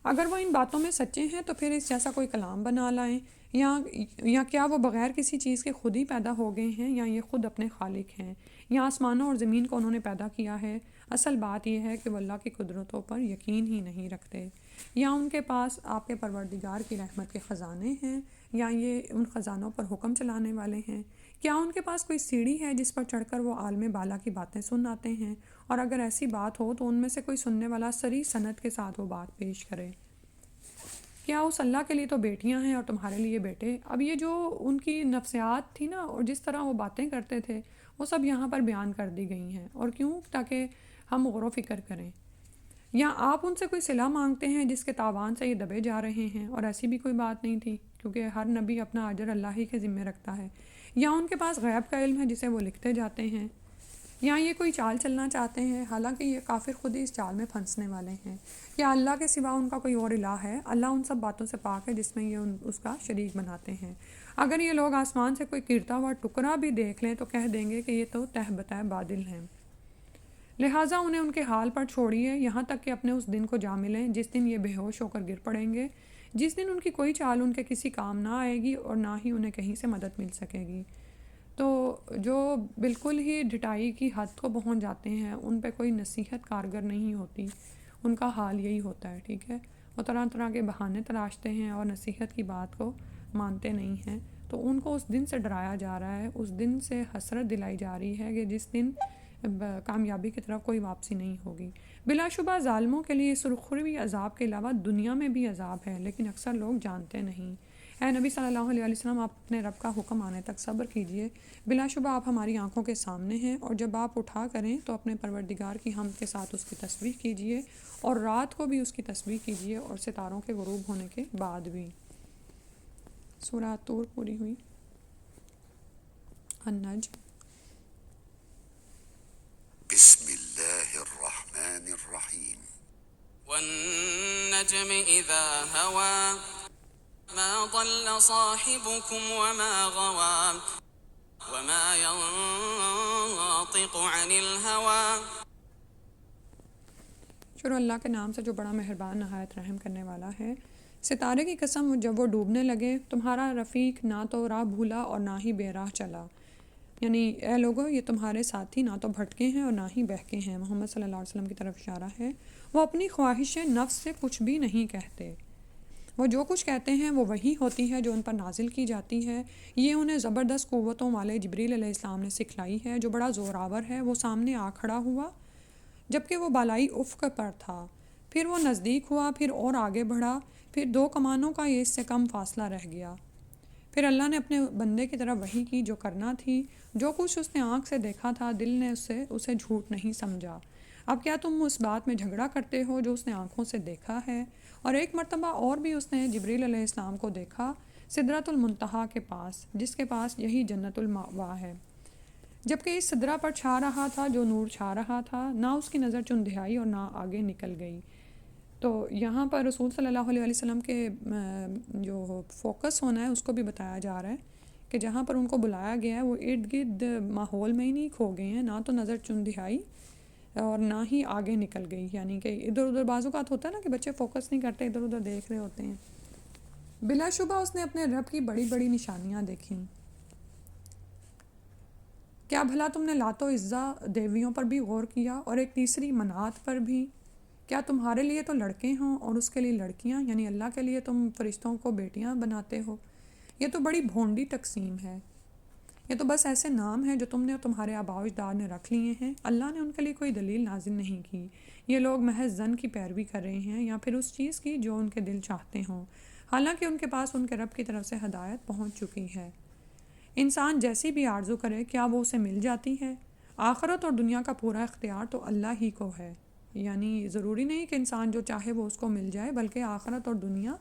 اگر وہ ان باتوں میں سچے ہیں تو پھر اس جیسا کوئی کلام بنا لائیں، یا کیا وہ بغیر کسی چیز کے خود ہی پیدا ہو گئے ہیں، یا یہ خود اپنے خالق ہیں، یا آسمانوں اور زمین کو انہوں نے پیدا کیا ہے؟ اصل بات یہ ہے کہ وہ اللہ کی قدرتوں پر یقین ہی نہیں رکھتے۔ یا ان کے پاس آپ کے پروردگار کی رحمت کے خزانے ہیں، یا یہ ان خزانوں پر حکم چلانے والے ہیں؟ کیا ان کے پاس کوئی سیڑھی ہے جس پر چڑھ کر وہ عالم بالا کی باتیں سن آتے ہیں؟ اور اگر ایسی بات ہو تو ان میں سے کوئی سننے والا صریح سند کے ساتھ وہ بات پیش کرے۔ کیا اس اللہ کے لیے تو بیٹیاں ہیں اور تمہارے لیے بیٹے؟ اب یہ جو ان کی نفسیات تھی نا اور جس طرح وہ باتیں کرتے تھے وہ سب یہاں پر بیان کر دی گئی ہیں، اور کیوں؟ تاکہ ہم غور و فکر کریں۔ یا آپ ان سے کوئی صلہ مانگتے ہیں جس کے تاوان سے یہ دبے جا رہے ہیں، اور ایسی بھی کوئی بات نہیں تھی کیونکہ ہر نبی اپنا اجر اللہ ہی کے ذمہ رکھتا ہے۔ یا ان کے پاس غیب کا علم ہے جسے وہ لکھتے جاتے ہیں، یا یہ کوئی چال چلنا چاہتے ہیں، حالانکہ یہ کافر خود ہی اس چال میں پھنسنے والے ہیں۔ یا اللہ کے سوا ان کا کوئی اور الہ ہے؟ اللہ ان سب باتوں سے پاک ہے جس میں یہ اس کا شریک بناتے ہیں۔ اگر یہ لوگ آسمان سے کوئی گرتا ہوا ٹکڑا بھی دیکھ لیں تو کہہ دیں گے کہ یہ تو تہ بتہ بادل ہیں۔ لہٰذا انہیں ان کے حال پر چھوڑیے یہاں تک کہ اپنے اس دن کو جا ملیں جس دن یہ بے ہوش ہو کر گر پڑیں گے، جس دن ان کی کوئی چال ان کے کسی کام نہ آئے گی اور نہ ہی انہیں کہیں سے مدد مل سکے گی۔ تو جو بالکل ہی ڈٹائی کی حد کو پہنچ جاتے ہیں ان پہ کوئی نصیحت کارگر نہیں ہوتی، ان کا حال یہی ہوتا ہے۔ ٹھیک ہے، وہ طرح طرح کے بہانے تراشتے ہیں اور نصیحت کی بات کو مانتے نہیں ہیں۔ تو ان کو اس دن سے ڈرایا جا رہا ہے، اس دن سے حسرت دلائی جا رہی ہے کہ جس دن کامیابی کی طرف کوئی واپسی نہیں ہوگی۔ بلا شبہ ظالموں کے لیے سرخروی عذاب کے علاوہ دنیا میں بھی عذاب ہے، لیکن اکثر لوگ جانتے نہیں۔ اے نبی صلی اللہ علیہ وسلم، آپ اپنے رب کا حکم آنے تک صبر کیجئے، بلا شبہ آپ ہماری آنکھوں کے سامنے ہیں، اور جب آپ اٹھا کریں تو اپنے پروردگار کی حمد کے ساتھ اس کی تسبیح کیجئے، اور رات کو بھی اس کی تسبیح کیجئے، اور ستاروں کے غروب ہونے کے بعد بھی۔ سورہ طور پوری ہوئی۔ النجم۔ بسم اللہ الرحمن الرحیم۔ والنجم إذا هوى ما ضل صاحبكم وما غوى وما ينطق عن الهوى۔ شروع اللہ کے نام سے جو بڑا مہربان نہایت رحم کرنے والا ہے۔ ستارے کی قسم، جب وہ ڈوبنے لگے تمہارا رفیق نہ تو راہ بھولا اور نہ ہی بے راہ چلا، یعنی اے لوگو یہ تمہارے ساتھی نہ تو بھٹکے ہیں اور نہ ہی بہکے ہیں۔ محمد صلی اللہ علیہ وسلم کی طرف اشارہ ہے۔ وہ اپنی خواہش نفس سے کچھ بھی نہیں کہتے، وہ جو کچھ کہتے ہیں وہ وہی ہوتی ہے جو ان پر نازل کی جاتی ہے۔ یہ انہیں زبردست قوتوں والے جبریل علیہ السلام نے سکھلائی ہے جو بڑا زوراور ہے۔ وہ سامنے آ کھڑا ہوا جبکہ وہ بالائی افق پر تھا، پھر وہ نزدیک ہوا، پھر اور آگے بڑھا، پھر 2 کمانوں کا یہ اس سے کم فاصلہ رہ گیا۔ پھر اللہ نے اپنے بندے کی طرف وحی کی جو کرنا تھی، جو کچھ اس نے آنکھ سے دیکھا تھا دل نے اسے جھوٹ نہیں سمجھا۔ اب کیا تم اس بات میں جھگڑا کرتے ہو جو اس نے آنکھوں سے دیکھا ہے؟ اور ایک مرتبہ اور بھی اس نے جبریل علیہ السلام کو دیکھا سدرۃ المنتہا کے پاس، جس کے پاس یہی جنت المأوا ہے، جبکہ اس سدرہ پر چھا رہا تھا جو نور چھا رہا تھا، نہ اس کی نظر چندھیائی اور نہ آگے نکل گئی۔ تو یہاں پر رسول صلی اللہ علیہ وسلم کے جو فوکس ہونا ہے اس کو بھی بتایا جا رہا ہے کہ جہاں پر ان کو بلایا گیا ہے وہ ارد گرد ماحول میں ہی نہیں کھو گئے ہیں، نہ تو نظر چندھیائی اور نہ ہی آگے نکل گئی، یعنی کہ ادھر ادھر بعض اوقات ہوتا ہے نا کہ بچے فوکس نہیں کرتے، ادھر ادھر دیکھ رہے ہوتے ہیں۔ بلا شبہ اس نے اپنے رب کی بڑی بڑی نشانیاں دیکھیں۔ کیا بھلا تم نے لات و عزا دیویوں پر بھی غور کیا اور ایک تیسری منات پر بھی؟ کیا تمہارے لیے تو لڑکے ہوں اور اس کے لیے لڑکیاں، یعنی اللہ کے لیے تم فرشتوں کو بیٹیاں بناتے ہو؟ یہ تو بڑی بھونڈی تقسیم ہے، یہ تو بس ایسے نام ہیں جو تم نے اور تمہارے آباء و اجداد نے رکھ لیے ہیں، اللہ نے ان کے لیے کوئی دلیل نازل نہیں کی۔ یہ لوگ محض ظن کی پیروی کر رہے ہیں یا پھر اس چیز کی جو ان کے دل چاہتے ہوں، حالانکہ ان کے پاس ان کے رب کی طرف سے ہدایت پہنچ چکی ہے۔ انسان جیسی بھی آرزو کرے کیا وہ اسے مل جاتی ہے؟ آخرت اور دنیا کا پورا اختیار تو اللہ ہی کو ہے، یعنی ضروری نہیں کہ انسان جو چاہے وہ اس کو مل جائے، بلکہ آخرت اور دنیا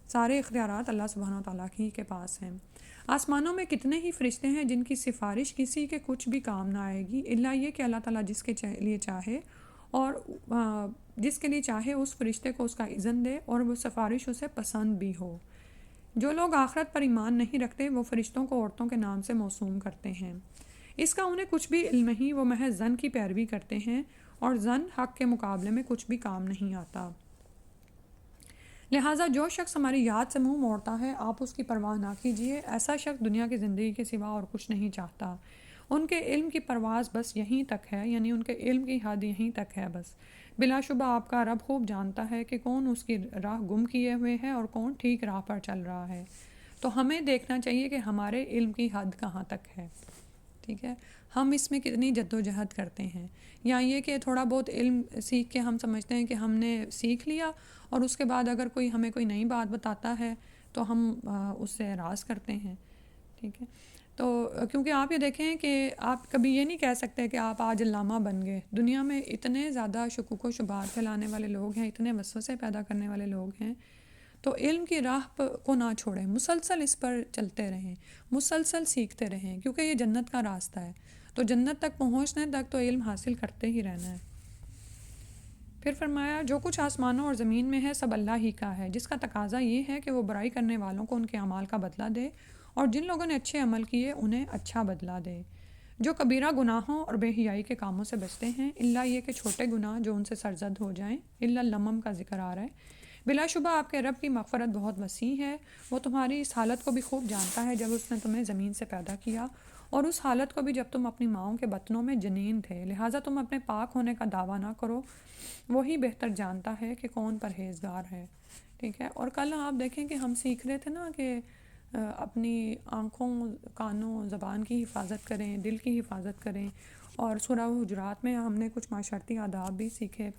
سارے اختیارات اللہ سبحانہ و تعالیٰ ہی کے پاس ہیں۔ آسمانوں میں کتنے ہی فرشتے ہیں جن کی سفارش کسی کے کچھ بھی کام نہ آئے گی، الا یہ کہ اللہ تعالیٰ جس کے لیے چاہے اور جس کے لیے چاہے اس فرشتے کو اس کا اذن دے اور وہ سفارش اسے پسند بھی ہو۔ جو لوگ آخرت پر ایمان نہیں رکھتے وہ فرشتوں کو عورتوں کے نام سے موسوم کرتے ہیں، اس کا انہیں کچھ بھی علم نہیں، وہ محض ظن کی پیروی کرتے ہیں اور ظن حق کے مقابلے میں کچھ بھی کام نہیں آتا۔ لہٰذا جو شخص ہماری یاد سے منہ موڑتا ہے آپ اس کی پرواہ نہ کیجیے، ایسا شخص دنیا کی زندگی کے سوا اور کچھ نہیں چاہتا۔ ان کے علم کی پرواز بس یہیں تک ہے، یعنی ان کے علم کی حد یہیں تک ہے بس۔ بلا شبہ آپ کا رب خوب جانتا ہے کہ کون اس کی راہ گم کیے ہوئے ہے اور کون ٹھیک راہ پر چل رہا ہے، تو ہمیں دیکھنا چاہیے کہ ہمارے علم کی حد کہاں تک ہے، ٹھیک ہے، ہم اس میں کتنی جد و جہد کرتے ہیں، یا یہ کہ تھوڑا بہت علم سیکھ کے ہم سمجھتے ہیں کہ ہم نے سیکھ لیا اور اس کے بعد اگر کوئی ہمیں کوئی نئی بات بتاتا ہے تو ہم اس سے اعراض کرتے ہیں، ٹھیک ہے۔ تو کیونکہ آپ یہ دیکھیں کہ آپ کبھی یہ نہیں کہہ سکتے کہ آپ آج علامہ بن گئے، دنیا میں اتنے زیادہ شکوک و شبہات پھیلانے والے لوگ ہیں، اتنے وسوسے پیدا کرنے والے لوگ ہیں، تو علم کی راہ کو نہ چھوڑیں، مسلسل اس پر چلتے رہیں، مسلسل سیکھتے رہیں، کیونکہ یہ جنت کا راستہ ہے، تو جنت تک پہنچنے تک تو علم حاصل کرتے ہی رہنا ہے۔ پھر فرمایا جو کچھ آسمانوں اور زمین میں ہے سب اللہ ہی کا ہے، جس کا تقاضا یہ ہے کہ وہ برائی کرنے والوں کو ان کے اعمال کا بدلہ دے اور جن لوگوں نے اچھے عمل کیے انہیں اچھا بدلہ دے۔ جو کبیرہ گناہوں اور بے حیائی کے کاموں سے بچتے ہیں، الا یہ کہ چھوٹے گناہ جو ان سے سرزد ہو جائیں، الا لمم کا ذکر آ رہا ہے۔ بلا شبہ آپ کے رب کی مغفرت بہت وسیع ہے، وہ تمہاری اس حالت کو بھی خوب جانتا ہے جب اس نے تمہیں زمین سے پیدا کیا، اور اس حالت کو بھی جب تم اپنی ماؤں کے بطنوں میں جنین تھے، لہٰذا تم اپنے پاک ہونے کا دعویٰ نہ کرو، وہی بہتر جانتا ہے کہ کون پرہیزگار ہے، ٹھیک ہے۔ اور کل آپ دیکھیں کہ ہم سیکھ رہے تھے نا کہ اپنی آنکھوں، کانوں، زبان کی حفاظت کریں، دل کی حفاظت کریں. اور سورہ حجرات میں ہم نے کچھ معاشرتی آداب بھی سیکھے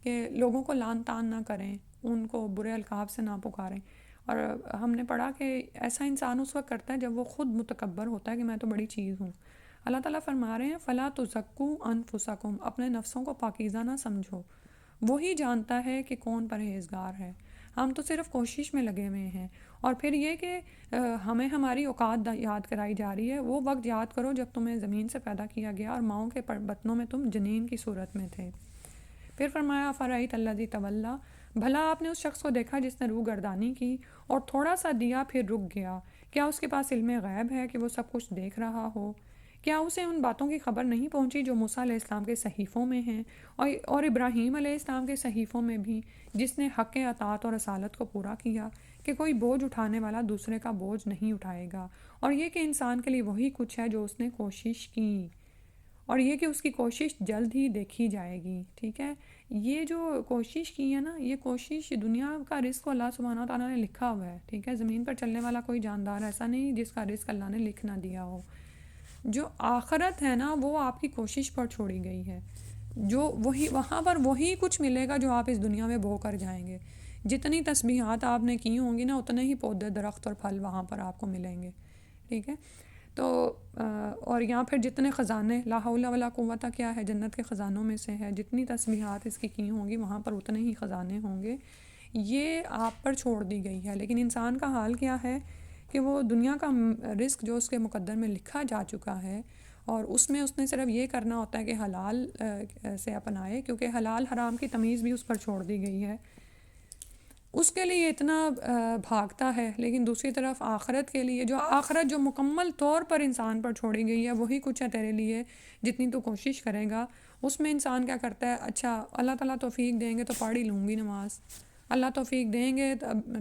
کہ لوگوں کو لعن طعن نہ کریں، ان کو برے القاب سے نہ پکاریں. اور ہم نے پڑھا کہ ایسا انسان اس وقت کرتا ہے جب وہ خود متکبر ہوتا ہے کہ میں تو بڑی چیز ہوں. اللہ تعالیٰ فرما رہے ہیں فَلَا تُزَكُّوا أَنفُسَكُمْ، اپنے نفسوں کو پاکیزہ نہ سمجھو، وہی جانتا ہے کہ کون پرہیزگار ہے. ہم تو صرف کوشش میں لگے ہوئے ہیں. اور پھر یہ کہ ہمیں ہماری اوقات یاد کرائی جا رہی ہے. وہ وقت یاد کرو جب تمہیں زمین سے پیدا کیا گیا اور ماؤں کے بطنوں میں تم جنین کی صورت میں تھے. پھر فرمایا فرائیت الذی تولیٰ، بھلا آپ نے اس شخص کو دیکھا جس نے روح گردانی کی اور تھوڑا سا دیا پھر رک گیا. کیا اس کے پاس علم غیب ہے کہ وہ سب کچھ دیکھ رہا ہو؟ کیا اسے ان باتوں کی خبر نہیں پہنچی جو موسیٰ علیہ السلام کے صحیفوں میں ہیں اور ابراہیم علیہ السلام کے صحیفوں میں بھی، جس نے حق اطاعت اور رسالت کو پورا کیا کہ کوئی بوجھ اٹھانے والا دوسرے کا بوجھ نہیں اٹھائے گا، اور یہ کہ انسان کے لیے وہی کچھ ہے جو اس نے کوشش کی، اور یہ کہ اس کی کوشش جلد ہی دیکھی جائے گی. ٹھیک ہے، یہ جو کوشش کی ہے نا، یہ کوشش دنیا کا رزق اللہ سبحانہ تعالیٰ نے لکھا ہوا ہے. ٹھیک ہے، زمین پر چلنے والا کوئی جاندار ایسا نہیں جس کا رزق اللہ نے لکھ نہ دیا ہو. جو آخرت ہے نا وہ آپ کی کوشش پر چھوڑی گئی ہے، جو وہی وہاں پر وہی کچھ ملے گا جو آپ اس دنیا میں بو کر جائیں گے. جتنی تسبیحات آپ نے کی ہوں گی نا، اتنے ہی پودے، درخت اور پھل وہاں پر آپ کو ملیں گے. ٹھیک ہے، تو اور یہاں پھر جتنے خزانے، لا حول ولا قوت کیا ہے، جنت کے خزانوں میں سے ہے. جتنی تسبیحات اس کی ہوں گی وہاں پر اتنے ہی خزانے ہوں گے. یہ آپ پر چھوڑ دی گئی ہے. لیکن انسان کا حال کیا ہے کہ وہ دنیا کا رزق جو اس کے مقدر میں لکھا جا چکا ہے، اور اس میں اس نے صرف یہ کرنا ہوتا ہے کہ حلال سے اپنائے، کیونکہ حلال حرام کی تمیز بھی اس پر چھوڑ دی گئی ہے. اس کے لیے اتنا بھاگتا ہے. لیکن دوسری طرف آخرت کے لیے، جو آخرت جو مکمل طور پر انسان پر چھوڑی گئی ہے، وہی کچھ ہے تیرے لیے جتنی تو کوشش کرے گا. اس میں انسان کیا کرتا ہے، اچھا اللہ تعالیٰ توفیق دیں گے تو پڑھ ہی لوں گی نماز، اللہ توفیق دیں گے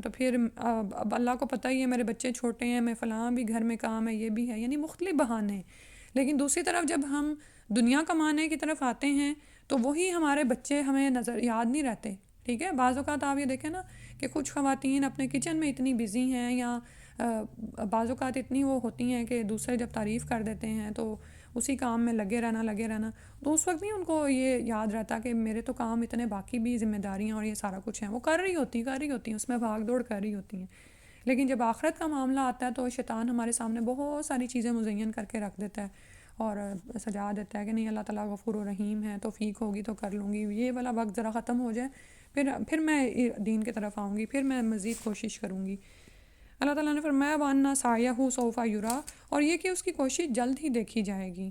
تو پھر اب اللہ کو پتہ ہی ہے میرے بچے چھوٹے ہیں، میں فلاں بھی گھر میں کام ہے، یہ بھی ہے، یعنی مختلف بہانے. لیکن دوسری طرف جب ہم دنیا کمانے کی طرف آتے ہیں تو وہی ہمارے بچے ہمیں نظر یاد نہیں رہتے. ٹھیک ہے، بعض اوقات آپ یہ دیکھیں نا کہ کچھ خواتین اپنے کچن میں اتنی بزی ہیں، یا بعض اوقات اتنی وہ ہوتی ہیں کہ دوسرے جب تعریف کر دیتے ہیں تو اسی کام میں لگے رہنا، تو اس وقت نہیں ان کو یہ یاد رہتا کہ میرے تو کام اتنے باقی بھی ذمہ داریاں اور یہ سارا کچھ ہیں. وہ کر رہی ہوتی ہیں، اس میں بھاگ دوڑ کر رہی ہوتی ہیں. لیکن جب آخرت کا معاملہ آتا ہے تو شیطان ہمارے سامنے بہت ساری چیزیں مزین کر کے رکھ دیتا ہے اور سجا دیتا ہے کہ نہیں، اللہ تعالیٰ غفور و رحیم ہے، توفیق ہوگی تو کر لوں گی، یہ والا وقت ذرا ختم ہو جائے پھر میں دین کی طرف آؤں گی، پھر میں مزید کوشش کروں گی. اللہ تعالیٰ نے فرمایا وَأَنَّ سَعْيَهُ سَوْفَ يُرَىٰ، اور یہ کہ اس کی کوشش جلد ہی دیکھی جائے گی،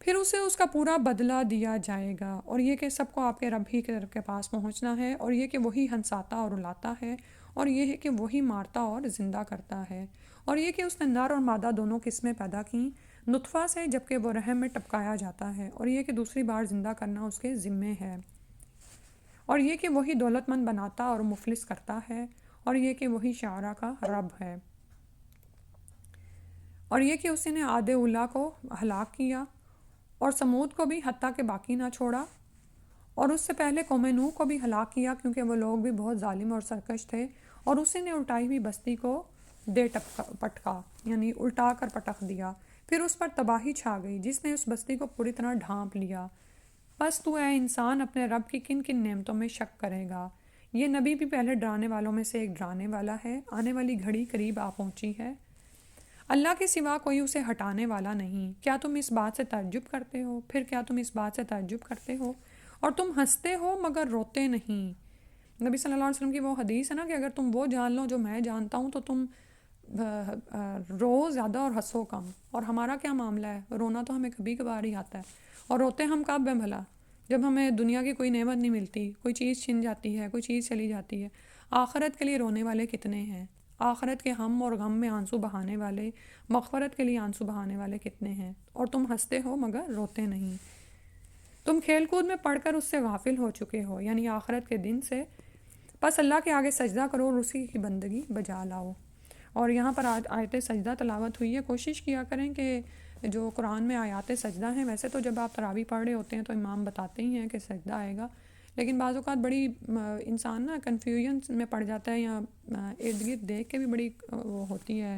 پھر اسے اس کا پورا بدلہ دیا جائے گا. اور یہ کہ سب کو آپ کے رب ہی کے طرف کے پاس پہنچنا ہے، اور یہ کہ وہی ہنساتا اور رلاتا ہے، اور یہ ہے کہ وہی مارتا اور زندہ کرتا ہے. اور یہ کہ اس نے نر اور مادہ دونوں قسمیں پیدا کیں نطفہ سے جبکہ وہ رحم میں ٹپکایا جاتا ہے، اور یہ کہ دوسری بار زندہ کرنا اس کے ذمے ہے. اور یہ کہ وہی دولت مند بناتا اور مفلس کرتا ہے، اور یہ کہ وہی شعراء کا رب ہے. اور یہ کہ اس نے عاد اولیٰ کو ہلاک کیا اور سمود کو بھی حتیٰ کہ باقی نہ چھوڑا، اور اس سے پہلے قوم نوح کو بھی ہلاک کیا کیونکہ وہ لوگ بھی بہت ظالم اور سرکش تھے، اور اسی نے الٹائی ہوئی بستی کو پٹکا، یعنی الٹا کر پٹک دیا. پھر اس پر تباہی چھا گئی جس نے اس بستی کو پوری طرح ڈھانپ لیا. بس تو اے انسان اپنے رب کی کن کن نعمتوں میں شک کرے گا. یہ نبی بھی پہلے ڈرانے والوں میں سے ایک ڈرانے والا ہے. آنے والی گھڑی قریب آ پہنچی ہے، اللہ کے سوا کوئی اسے ہٹانے والا نہیں. کیا تم اس بات سے تعجب کرتے ہو؟ پھر کیا تم اس بات سے تعجب کرتے ہو اور تم ہنستے ہو مگر روتے نہیں. نبی صلی اللہ علیہ وسلم کی وہ حدیث ہے نا کہ اگر تم وہ جان لو جو میں جانتا ہوں تو تم رو زیادہ اور ہنسو کم. اور ہمارا کیا معاملہ ہے، رونا تو ہمیں کبھی کبھار ہی آتا ہے، اور روتے ہم کب ہیں بھلا؟ جب ہمیں دنیا کی کوئی نعمت نہیں ملتی، کوئی چیز چھن جاتی ہے، کوئی چیز چلی جاتی ہے. آخرت کے لیے رونے والے کتنے ہیں، آخرت کے ہم اور غم میں آنسو بہانے والے، مغفرت کے لیے آنسو بہانے والے کتنے ہیں، اور تم ہنستے ہو مگر روتے نہیں. تم کھیل کود میں پڑھ کر اس سے غافل ہو چکے ہو، یعنی آخرت کے دن سے. بس اللہ کے آگے سجدہ کرو اور اسی کی بندگی بجا لاؤ. اور یہاں پر آیت سجدہ تلاوت ہوئی ہے. کوشش کیا کریں کہ جو قرآن میں آیات سجدہ ہیں، ویسے تو جب آپ تراویح پڑھ رہے ہوتے ہیں تو امام بتاتے ہی ہیں کہ سجدہ آئے گا، لیکن بعض اوقات بڑی انسان نا کنفیوژن میں پڑ جاتا ہے، یا ارد گرد دیکھ کے بھی بڑی وہ ہوتی ہے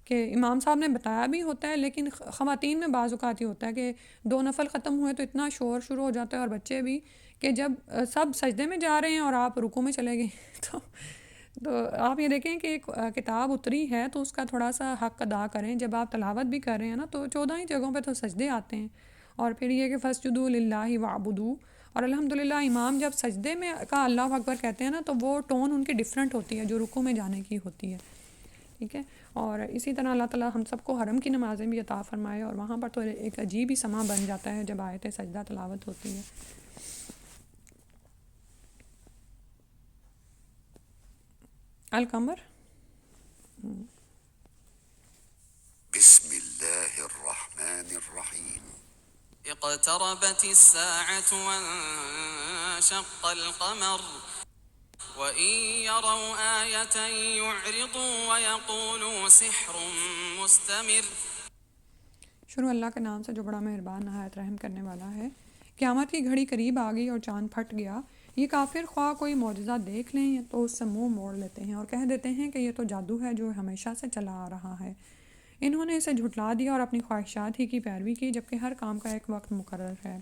کہ امام صاحب نے بتایا بھی ہوتا ہے، لیکن خواتین میں بعض اوقات یہ ہوتا ہے کہ 2 نفل ختم ہوئے تو اتنا شور شروع ہو جاتا ہے، اور بچے بھی، کہ جب سب سجدے میں جا رہے ہیں اور آپ رکوع میں چلے گئے تو آپ یہ دیکھیں کہ ایک کتاب اتری ہے تو اس کا تھوڑا سا حق ادا کریں. جب آپ تلاوت بھی کر رہے ہیں نا تو 14 ہی جگہوں پہ تو سجدے آتے ہیں، اور پھر یہ کہ فَاسْجُدُوا لِلَّهِ وَاعْبُدُوا، اور الحمدللہ امام جب سجدے میں کا اللہ اکبر کہتے ہیں نا تو وہ ٹون ان کی ڈیفرنٹ ہوتی ہے جو رکوع میں جانے کی ہوتی ہے. ٹھیک ہے، اور اسی طرح اللہ تعالیٰ ہم سب کو حرم کی نمازیں بھی عطا فرمائے، اور وہاں پر تو ایک عجیب ہی سما بن جاتا ہے جب آیت سجدہ تلاوت ہوتی ہے. القمر. بسم الله الرحمن الرحيم. اقتربت الساعة وانشق القمر وإن يروا آية يعرضوا ويقولوا سحر مستمر. شروع اللہ کے نام سے جو بڑا مہربان نہایت رحم کرنے والا ہے. قیامت کی گھڑی قریب آ گئی اور چاند پھٹ گیا. یہ کافر خواہ کوئی معجزہ دیکھ لیں تو اس سے منہ موڑ لیتے ہیں اور کہہ دیتے ہیں کہ یہ تو جادو ہے جو ہمیشہ سے چلا آ رہا ہے. انہوں نے اسے جھٹلا دیا اور اپنی خواہشات ہی کی پیروی کی، جبکہ ہر کام کا ایک وقت مقرر ہے.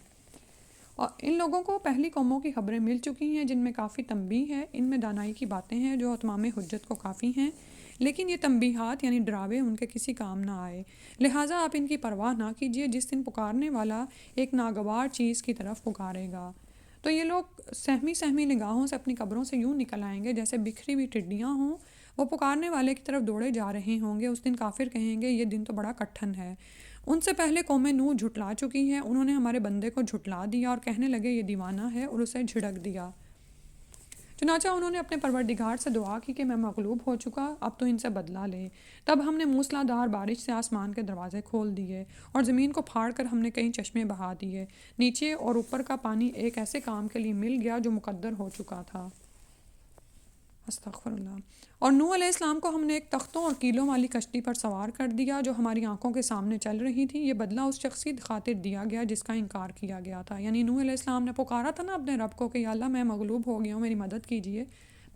اور ان لوگوں کو پہلی قوموں کی خبریں مل چکی ہیں جن میں کافی تنبیہ ہے، ان میں دانائی کی باتیں ہیں جو اتمام حجت کو کافی ہیں، لیکن یہ تنبیہات یعنی ڈراوے ان کے کسی کام نہ آئے. لہٰذا آپ ان کی پرواہ نہ کیجیے جس دن پکارنے والا ایک ناگوار چیز کی طرف پکارے گا. تو یہ لوگ سہمی سہمی نگاہوں سے اپنی قبروں سے یوں نکل آئیں گے جیسے بکھری ہوئی ٹڈیاں ہوں. وہ پکارنے والے کی طرف دوڑے جا رہے ہوں گے. اس دن کافر کہیں گے یہ دن تو بڑا کٹھن ہے. ان سے پہلے قوم نوح جھٹلا چکی ہیں، انہوں نے ہمارے بندے کو جھٹلا دیا اور کہنے لگے یہ دیوانہ ہے، اور اسے جھڑک دیا. چنانچہ انہوں نے اپنے پروردگار سے دعا کی کہ میں مغلوب ہو چکا، اب تو ان سے بدلہ لے. تب ہم نے موسلا دھار بارش سے آسمان کے دروازے کھول دیے اور زمین کو پھاڑ کر ہم نے کئی چشمے بہا دیے. نیچے اور اوپر کا پانی ایک ایسے کام کے لیے مل گیا جو مقدر ہو چکا تھا. استغفر اللہ. اور نوح علیہ السلام کو ہم نے ایک تختوں اور کیلوں والی کشتی پر سوار کر دیا جو ہماری آنکھوں کے سامنے چل رہی تھی. یہ بدلہ اس شخصی خاطر دیا گیا جس کا انکار کیا گیا تھا. یعنی نوح علیہ السلام نے پکارا تھا نا اپنے رب کو کہ یا اللہ میں مغلوب ہو گیا ہوں، میری مدد کیجیے،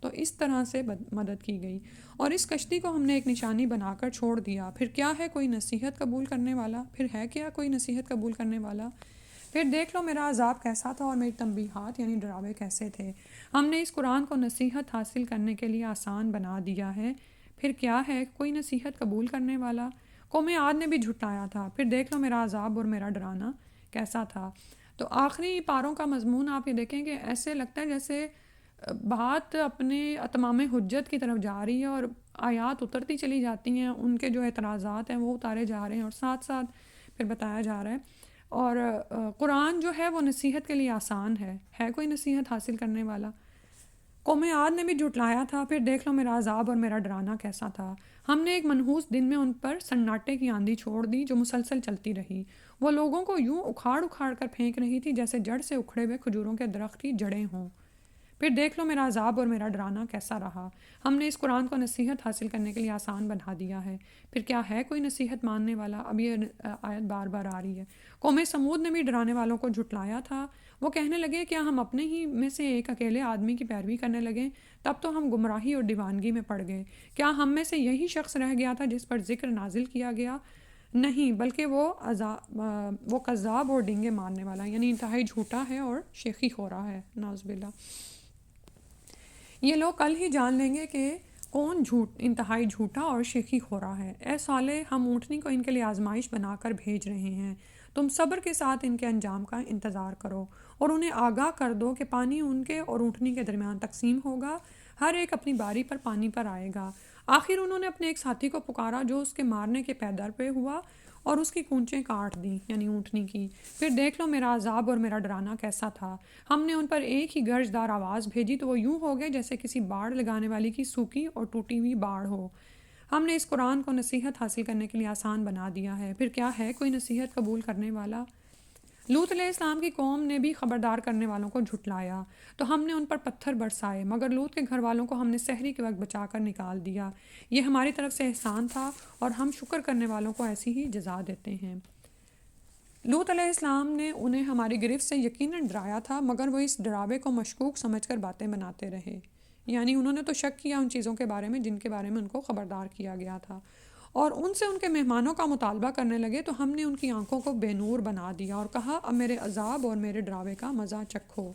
تو اس طرح سے مدد کی گئی. اور اس کشتی کو ہم نے ایک نشانی بنا کر چھوڑ دیا. پھر کیا ہے کوئی نصیحت قبول کرنے والا؟ پھر ہے کیا کوئی نصیحت قبول کرنے والا؟ پھر دیکھ لو میرا عذاب کیسا تھا اور میری تنبیہات یعنی ڈراوے کیسے تھے. ہم نے اس قرآن کو نصیحت حاصل کرنے کے لیے آسان بنا دیا ہے. پھر کیا ہے کوئی نصیحت قبول کرنے والا؟ قوم عاد نے بھی جھٹلایا تھا. پھر دیکھ لو میرا عذاب اور میرا ڈرانا کیسا تھا. تو آخری پاروں کا مضمون آپ یہ دیکھیں کہ ایسے لگتا ہے جیسے بات اپنے اتمام حجت کی طرف جا رہی ہے اور آیات اترتی چلی جاتی ہیں، ان کے جو اعتراضات ہیں وہ اتارے جا رہے ہیں اور ساتھ ساتھ پھر بتایا جا رہا ہے. اور قرآن جو ہے وہ نصیحت کے لیے آسان ہے کوئی نصیحت حاصل کرنے والا؟ قوم عاد نے بھی جھٹلایا تھا. پھر دیکھ لو میرا عذاب اور میرا ڈرانا کیسا تھا. ہم نے ایک منحوس دن میں ان پر سناٹے کی آندھی چھوڑ دی جو مسلسل چلتی رہی. وہ لوگوں کو یوں اکھاڑ اکھاڑ کر پھینک رہی تھی جیسے جڑ سے اکھڑے ہوئے کھجوروں کے درخت کی جڑیں ہوں. پھر دیکھ لو میرا عذاب اور میرا ڈرانا کیسا رہا. ہم نے اس قرآن کو نصیحت حاصل کرنے کے لیے آسان بنا دیا ہے. پھر کیا ہے کوئی نصیحت ماننے والا؟ اب یہ آیت بار بار آ رہی ہے. قوم سمود نے بھی ڈرانے والوں کو جھٹلایا تھا. وہ کہنے لگے کیا ہم اپنے ہی میں سے ایک اکیلے آدمی کی پیروی کرنے لگے؟ تب تو ہم گمراہی اور دیوانگی میں پڑ گئے. کیا ہم میں سے یہی شخص رہ گیا تھا جس پر ذکر نازل کیا گیا؟ نہیں، بلکہ وہ کذاب اور ڈنگے مارنے والا یعنی انتہائی جھوٹا ہے اور شیخی خورا ہے. نعوذ باللہ. یہ لوگ کل ہی جان لیں گے کہ کون انتہائی جھوٹا اور شیخی خورا ہے. اے صالح، ہم اونٹنی کو ان کے لیے آزمائش بنا کر بھیج رہے ہیں. تم صبر کے ساتھ ان کے انجام کا انتظار کرو اور انہیں آگاہ کر دو کہ پانی ان کے اور اونٹنی کے درمیان تقسیم ہوگا. ہر ایک اپنی باری پر پانی پر آئے گا. آخر انہوں نے اپنے ایک ساتھی کو پکارا جو اس کے مارنے کے پیدر پہ ہوا اور اس کی کونچیں کاٹ دیں یعنی اونٹنی کی. پھر دیکھ لو میرا عذاب اور میرا ڈرانا کیسا تھا. ہم نے ان پر ایک ہی گرج دار آواز بھیجی تو وہ یوں ہو گئے جیسے کسی باڑ لگانے والی کی سوکھی اور ٹوٹی ہوئی باڑ ہو. ہم نے اس قرآن کو نصیحت حاصل کرنے کے لیے آسان بنا دیا ہے. پھر کیا ہے کوئی نصیحت قبول کرنے والا؟ لوط علیہ السلام کی قوم نے بھی خبردار کرنے والوں کو جھٹلایا تو ہم نے ان پر پتھر برسائے، مگر لوط کے گھر والوں کو ہم نے سحری کے وقت بچا کر نکال دیا. یہ ہماری طرف سے احسان تھا اور ہم شکر کرنے والوں کو ایسی ہی جزا دیتے ہیں. لوط علیہ السلام نے انہیں ہماری گرفت سے یقیناً ڈرایا تھا، مگر وہ اس ڈراوے کو مشکوک سمجھ کر باتیں بناتے رہے، یعنی انہوں نے تو شک کیا ان چیزوں کے بارے میں جن کے بارے میں ان کو خبردار کیا گیا تھا، اور ان سے ان کے مہمانوں کا مطالبہ کرنے لگے، تو ہم نے ان کی آنکھوں کو بے نور بنا دیا اور کہا اب میرے عذاب اور میرے ڈراوے کا مزہ چکھو،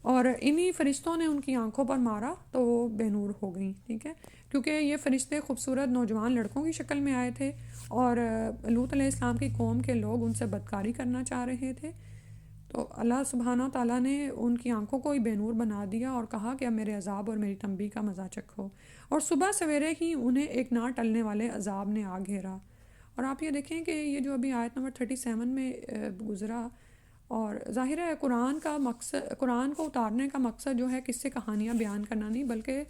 اور انہی فرشتوں نے ان کی آنکھوں پر مارا تو وہ بے نور ہو گئیں، ٹھیک ہے، کیونکہ یہ فرشتے خوبصورت نوجوان لڑکوں کی شکل میں آئے تھے، اور لوط علیہ السلام کی قوم کے لوگ ان سے بدکاری کرنا چاہ رہے تھے، تو اللہ سبحانہ تعالیٰ نے ان کی آنکھوں کو ہی بے نور بنا دیا اور کہا کہ اب میرے عذاب اور میری تنبیہ کا مزہ چکھو، اور صبح سویرے ہی انہیں ایک نہ ٹلنے والے عذاب نے آ گھیرا۔ اور آپ یہ دیکھیں کہ یہ جو ابھی آیت نمبر 37 میں گزرا، اور ظاہر ہے قرآن کا مقصد، قرآن کو اتارنے کا مقصد جو ہے قصے کہانیاں بیان کرنا نہیں بلکہ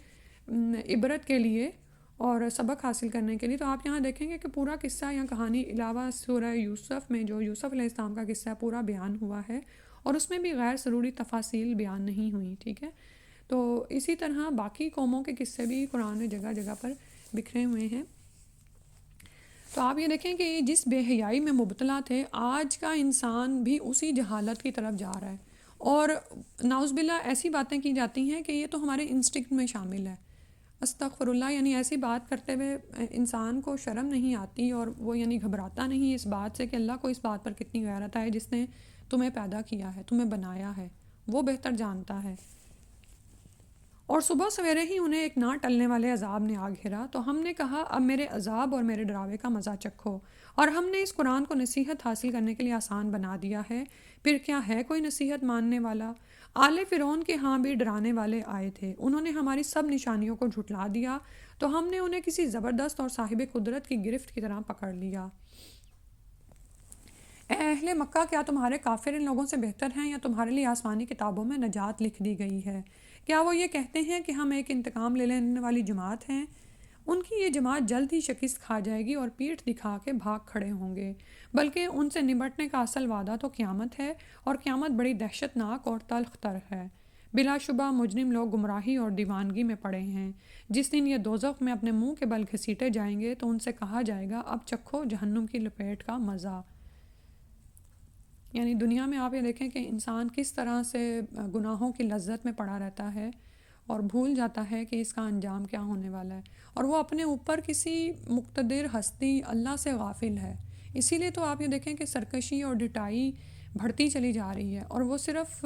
عبرت کے لیے اور سبق حاصل کرنے کے لیے، تو آپ یہاں دیکھیں گے کہ پورا قصہ یا کہانی علاوہ سورہ یوسف میں جو یوسف علیہ السلام کا قصہ پورا بیان ہوا ہے، اور اس میں بھی غیر ضروری تفاصیل بیان نہیں ہوئی، ٹھیک ہے، تو اسی طرح باقی قوموں کے قصے بھی قرآن میں جگہ جگہ پر بکھرے ہوئے ہیں۔ تو آپ یہ دیکھیں کہ جس بے حیائی میں مبتلا تھے، آج کا انسان بھی اسی جہالت کی طرف جا رہا ہے، اور نعوذ باللہ ایسی باتیں کی جاتی ہیں کہ یہ تو ہمارے انسٹنکٹ میں شامل ہے، استغفر اللہ، یعنی ایسی بات کرتے ہوئے انسان کو شرم نہیں آتی، اور وہ یعنی گھبراتا نہیں اس بات سے کہ اللہ کو اس بات پر کتنی غیرت ہے جس نے تمہیں پیدا کیا ہے، تمہیں بنایا ہے، وہ بہتر جانتا ہے۔ اور صبح سویرے ہی انہیں ایک نہ ٹلنے والے عذاب نے آ گھیرا، تو ہم نے کہا اب میرے عذاب اور میرے ڈراوے کا مزہ چکھو، اور ہم نے اس قرآن کو نصیحت حاصل کرنے کے لیے آسان بنا دیا ہے، پھر کیا ہے کوئی نصیحت ماننے والا؟ آل فرعون کے ہاں بھی ڈرانے والے آئے تھے، انہوں نے ہماری سب نشانیوں کو جھٹلا دیا، تو ہم نے انہیں کسی زبردست اور صاحب قدرت کی گرفت کی طرح پکڑ لیا۔ اے اہل مکہ، کیا تمہارے کافر ان لوگوں سے بہتر ہیں، یا تمہارے لیے آسمانی کتابوں میں نجات لکھ دی گئی ہے؟ کیا وہ یہ کہتے ہیں کہ ہم ایک انتقام لے لینے والی جماعت ہیں؟ ان کی یہ جماعت جلد ہی شکست کھا جائے گی اور پیٹھ دکھا کے بھاگ کھڑے ہوں گے، بلکہ ان سے نمٹنے کا اصل وعدہ تو قیامت ہے، اور قیامت بڑی دہشت ناک اور تلخ تر ہے۔ بلا شبہ مجرم لوگ گمراہی اور دیوانگی میں پڑے ہیں، جس دن یہ دوزخ میں اپنے منہ کے بل گھسیٹے جائیں گے تو ان سے کہا جائے گا اب چکھو جہنم کی لپیٹ کا مزہ۔ یعنی دنیا میں آپ یہ دیکھیں کہ انسان کس طرح سے گناہوں کی لذت میں پڑا رہتا ہے اور بھول جاتا ہے کہ اس کا انجام کیا ہونے والا ہے، اور وہ اپنے اوپر کسی مقتدر ہستی اللہ سے غافل ہے۔ اسی لیے تو آپ یہ دیکھیں کہ سرکشی اور ڈٹائی بڑھتی چلی جا رہی ہے، اور وہ صرف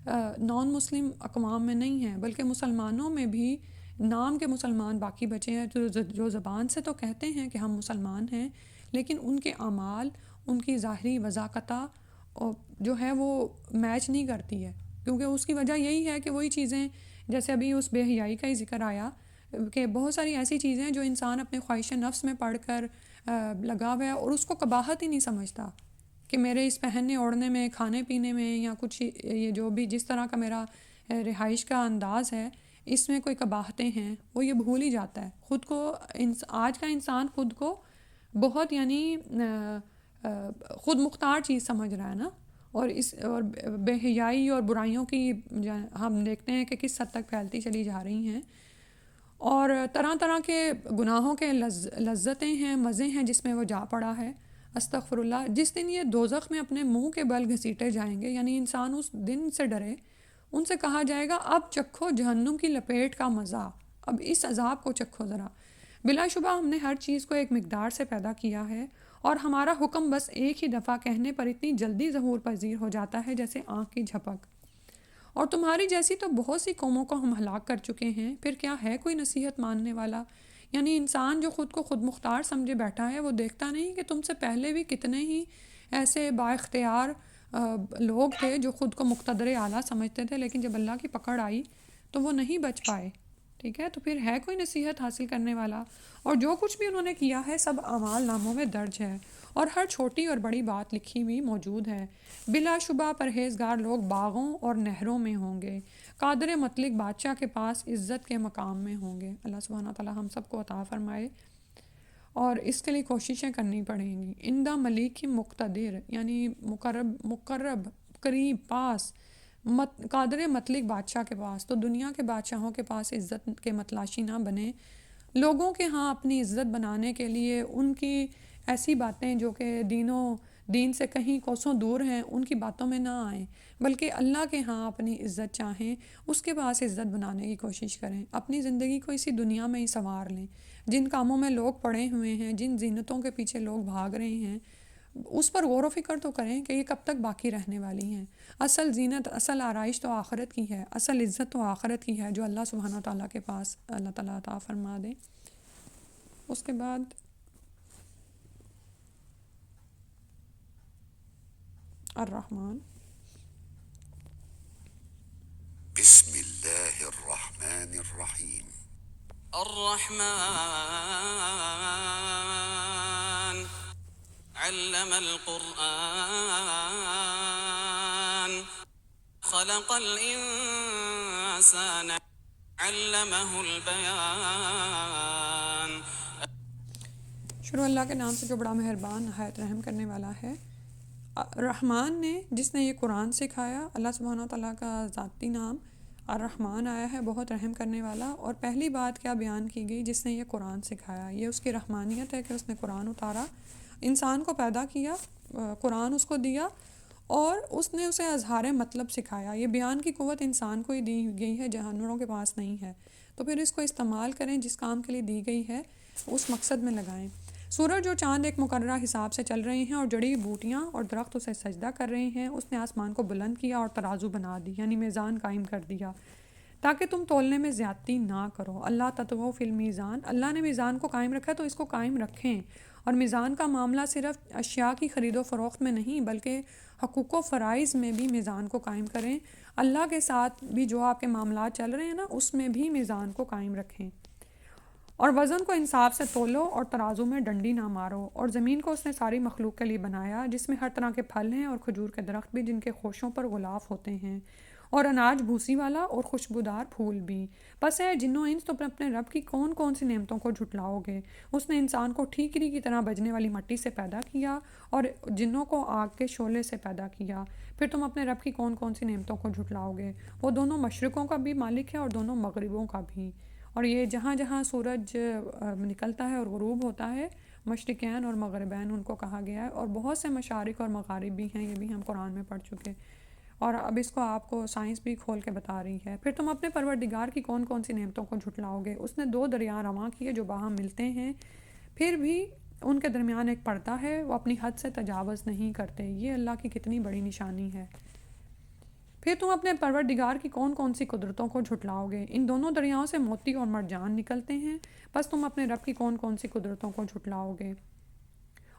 نان مسلم اقوام میں نہیں ہے بلکہ مسلمانوں میں بھی نام کے مسلمان باقی بچے ہیں، جو زبان سے تو کہتے ہیں کہ ہم مسلمان ہیں، لیکن ان کے اعمال، ان کی ظاہری وضاقتہ جو ہے وہ میچ نہیں کرتی ہے، کیونکہ اس کی وجہ یہی ہے کہ وہی چیزیں جیسے ابھی اس بے حیائی کا ہی ذکر آیا کہ بہت ساری ایسی چیزیں جو انسان اپنے خواہش نفس میں پڑھ کر لگا ہوا ہے، اور اس کو قباحت ہی نہیں سمجھتا کہ میرے اس پہننے اوڑھنے میں، کھانے پینے میں، یا کچھ یہ جو بھی جس طرح کا میرا رہائش کا انداز ہے اس میں کوئی قباحتیں ہیں، وہ یہ بھول ہی جاتا ہے خود کو۔ آج کا انسان خود کو بہت یعنی خود مختار چیز سمجھ رہا ہے نا، اور بے حیائی اور برائیوں کی ہم دیکھتے ہیں کہ کس حد تک پھیلتی چلی جا رہی ہیں، اور طرح طرح کے گناہوں کے لذتیں ہیں، مزے ہیں جس میں وہ جا پڑا ہے۔ استغفر اللہ، جس دن یہ دوزخ میں اپنے منہ کے بل گھسیٹے جائیں گے، یعنی انسان اس دن سے ڈرے، ان سے کہا جائے گا اب چکھو جہنم کی لپیٹ کا مزہ، اب اس عذاب کو چکھو ذرا۔ بلا شبہ ہم نے ہر چیز کو ایک مقدار سے پیدا کیا ہے، اور ہمارا حکم بس ایک ہی دفعہ کہنے پر اتنی جلدی ظہور پذیر ہو جاتا ہے جیسے آنکھ کی جھپک، اور تمہاری جیسی تو بہت سی قوموں کو ہم ہلاک کر چکے ہیں، پھر کیا ہے کوئی نصیحت ماننے والا؟ یعنی انسان جو خود کو خود مختار سمجھے بیٹھا ہے، وہ دیکھتا نہیں کہ تم سے پہلے بھی کتنے ہی ایسے با اختیار لوگ تھے جو خود کو مقتدر اعلیٰ سمجھتے تھے، لیکن جب اللہ کی پکڑ آئی تو وہ نہیں بچ پائے، ٹھیک ہے، تو پھر ہے کوئی نصیحت حاصل کرنے والا؟ اور جو کچھ بھی انہوں نے کیا ہے سب اعمال ناموں میں درج ہے، اور ہر چھوٹی اور بڑی بات لکھی ہوئی موجود ہے۔ بلا شبہ پرہیزگار لوگ باغوں اور نہروں میں ہوں گے، قادر مطلق بادشاہ کے پاس عزت کے مقام میں ہوں گے۔ اللہ سبحانہ تعالیٰ ہم سب کو عطا فرمائے، اور اس کے لیے کوششیں کرنی پڑیں گی۔ اندہ ملیک مقتدر، یعنی مقرب، قریب، پاس، قادر مطلق بادشاہ کے پاس، تو دنیا کے بادشاہوں کے پاس عزت کے متلاشی نہ بنے، لوگوں کے ہاں اپنی عزت بنانے کے لیے ان کی ایسی باتیں جو کہ دین و دین سے کہیں کوسوں دور ہیں، ان کی باتوں میں نہ آئیں، بلکہ اللہ کے ہاں اپنی عزت چاہیں، اس کے پاس عزت بنانے کی کوشش کریں، اپنی زندگی کو اسی دنیا میں ہی سنوار لیں۔ جن کاموں میں لوگ پڑے ہوئے ہیں، جن زینتوں کے پیچھے لوگ بھاگ رہے ہیں، اس پر غور و فکر تو کریں کہ یہ کب تک باقی رہنے والی ہیں۔ اصل زینت، اصل آرائش تو آخرت کی ہے، اصل عزت تو آخرت کی ہے، جو اللہ سبحانہ تعالیٰ کے پاس اللہ تعالیٰ عطا فرما دے۔ اس کے بعد الرحمن، بسم اللہ الرحمن الرحیم۔ الرحمن علم القرآن خلق الإنسان علمه البيان۔ شروع اللہ کے نام سے جو بڑا مہربان نہایت رحم کرنے والا ہے۔ رحمان نے، جس نے یہ قرآن سکھایا، اللہ سبحانہ تعالیٰ کا ذاتی نام الرحمن آیا ہے، بہت رحم کرنے والا۔ اور پہلی بات کیا بیان کی گئی؟ جس نے یہ قرآن سکھایا، یہ اس کی رحمانیت ہے کہ اس نے قرآن اتارا، انسان کو پیدا کیا، قرآن اس کو دیا اور اس نے اسے اظہار مطلب سکھایا۔ یہ بیان کی قوت انسان کو ہی دی گئی ہے، جانوروں کے پاس نہیں ہے، تو پھر اس کو استعمال کریں، جس کام کے لیے دی گئی ہے اس مقصد میں لگائیں۔ سورج اور چاند ایک مقررہ حساب سے چل رہے ہیں اور جڑی بوٹیاں اور درخت اسے سجدہ کر رہے ہیں۔ اس نے آسمان کو بلند کیا اور ترازو بنا دی، یعنی میزان قائم کر دیا، تاکہ تم تولنے میں زیادتی نہ کرو۔ اللہ تطغوا فی المیزان، اللہ نے میزان کو قائم رکھا تو اس کو قائم رکھیں۔ اور میزان کا معاملہ صرف اشیاء کی خرید و فروخت میں نہیں، بلکہ حقوق و فرائض میں بھی میزان کو قائم کریں۔ اللہ کے ساتھ بھی جو آپ کے معاملات چل رہے ہیں نا، اس میں بھی میزان کو قائم رکھیں۔ اور وزن کو انصاف سے تولو اور ترازو میں ڈنڈی نہ مارو۔ اور زمین کو اس نے ساری مخلوق کے لیے بنایا، جس میں ہر طرح کے پھل ہیں اور کھجور کے درخت بھی، جن کے خوشوں پر غلاف ہوتے ہیں، اور اناج بھوسی والا اور خوشبودار پھول بھی۔ پس ہے جنو انس، تو اپنے رب کی کون کون سی نعمتوں کو جھٹلاؤ گے؟ اس نے انسان کو ٹھیکری کی طرح بجنے والی مٹی سے پیدا کیا اور جنوں کو آگ کے شعلے سے پیدا کیا۔ پھر تم اپنے رب کی کون کون سی نعمتوں کو جھٹلاؤ گے؟ وہ دونوں مشرقوں کا بھی مالک ہے اور دونوں مغربوں کا بھی۔ اور یہ جہاں جہاں سورج نکلتا ہے اور غروب ہوتا ہے، مشرقین اور مغربین ان کو کہا گیا ہے، اور بہت سے مشارق اور مغارب بھی ہیں، یہ بھی ہم قرآن میں پڑھ چکے، اور اب اس کو آپ کو سائنس بھی کھول کے بتا رہی ہے۔ پھر تم اپنے پروردگار کی کون کون سی نعمتوں کو جھٹلاؤ گے؟ اس نے 2 دریا رواں کیے جو باہم ملتے ہیں، پھر بھی ان کے درمیان ایک پردہ ہے، وہ اپنی حد سے تجاوز نہیں کرتے۔ یہ اللہ کی کتنی بڑی نشانی ہے۔ پھر تم اپنے پروردگار کی کون کون سی قدرتوں کو جھٹلاؤ گے؟ ان دونوں دریاؤں سے موتی اور مرجان نکلتے ہیں، بس تم اپنے رب کی کون کون سی قدرتوں کو جھٹلاؤ گے؟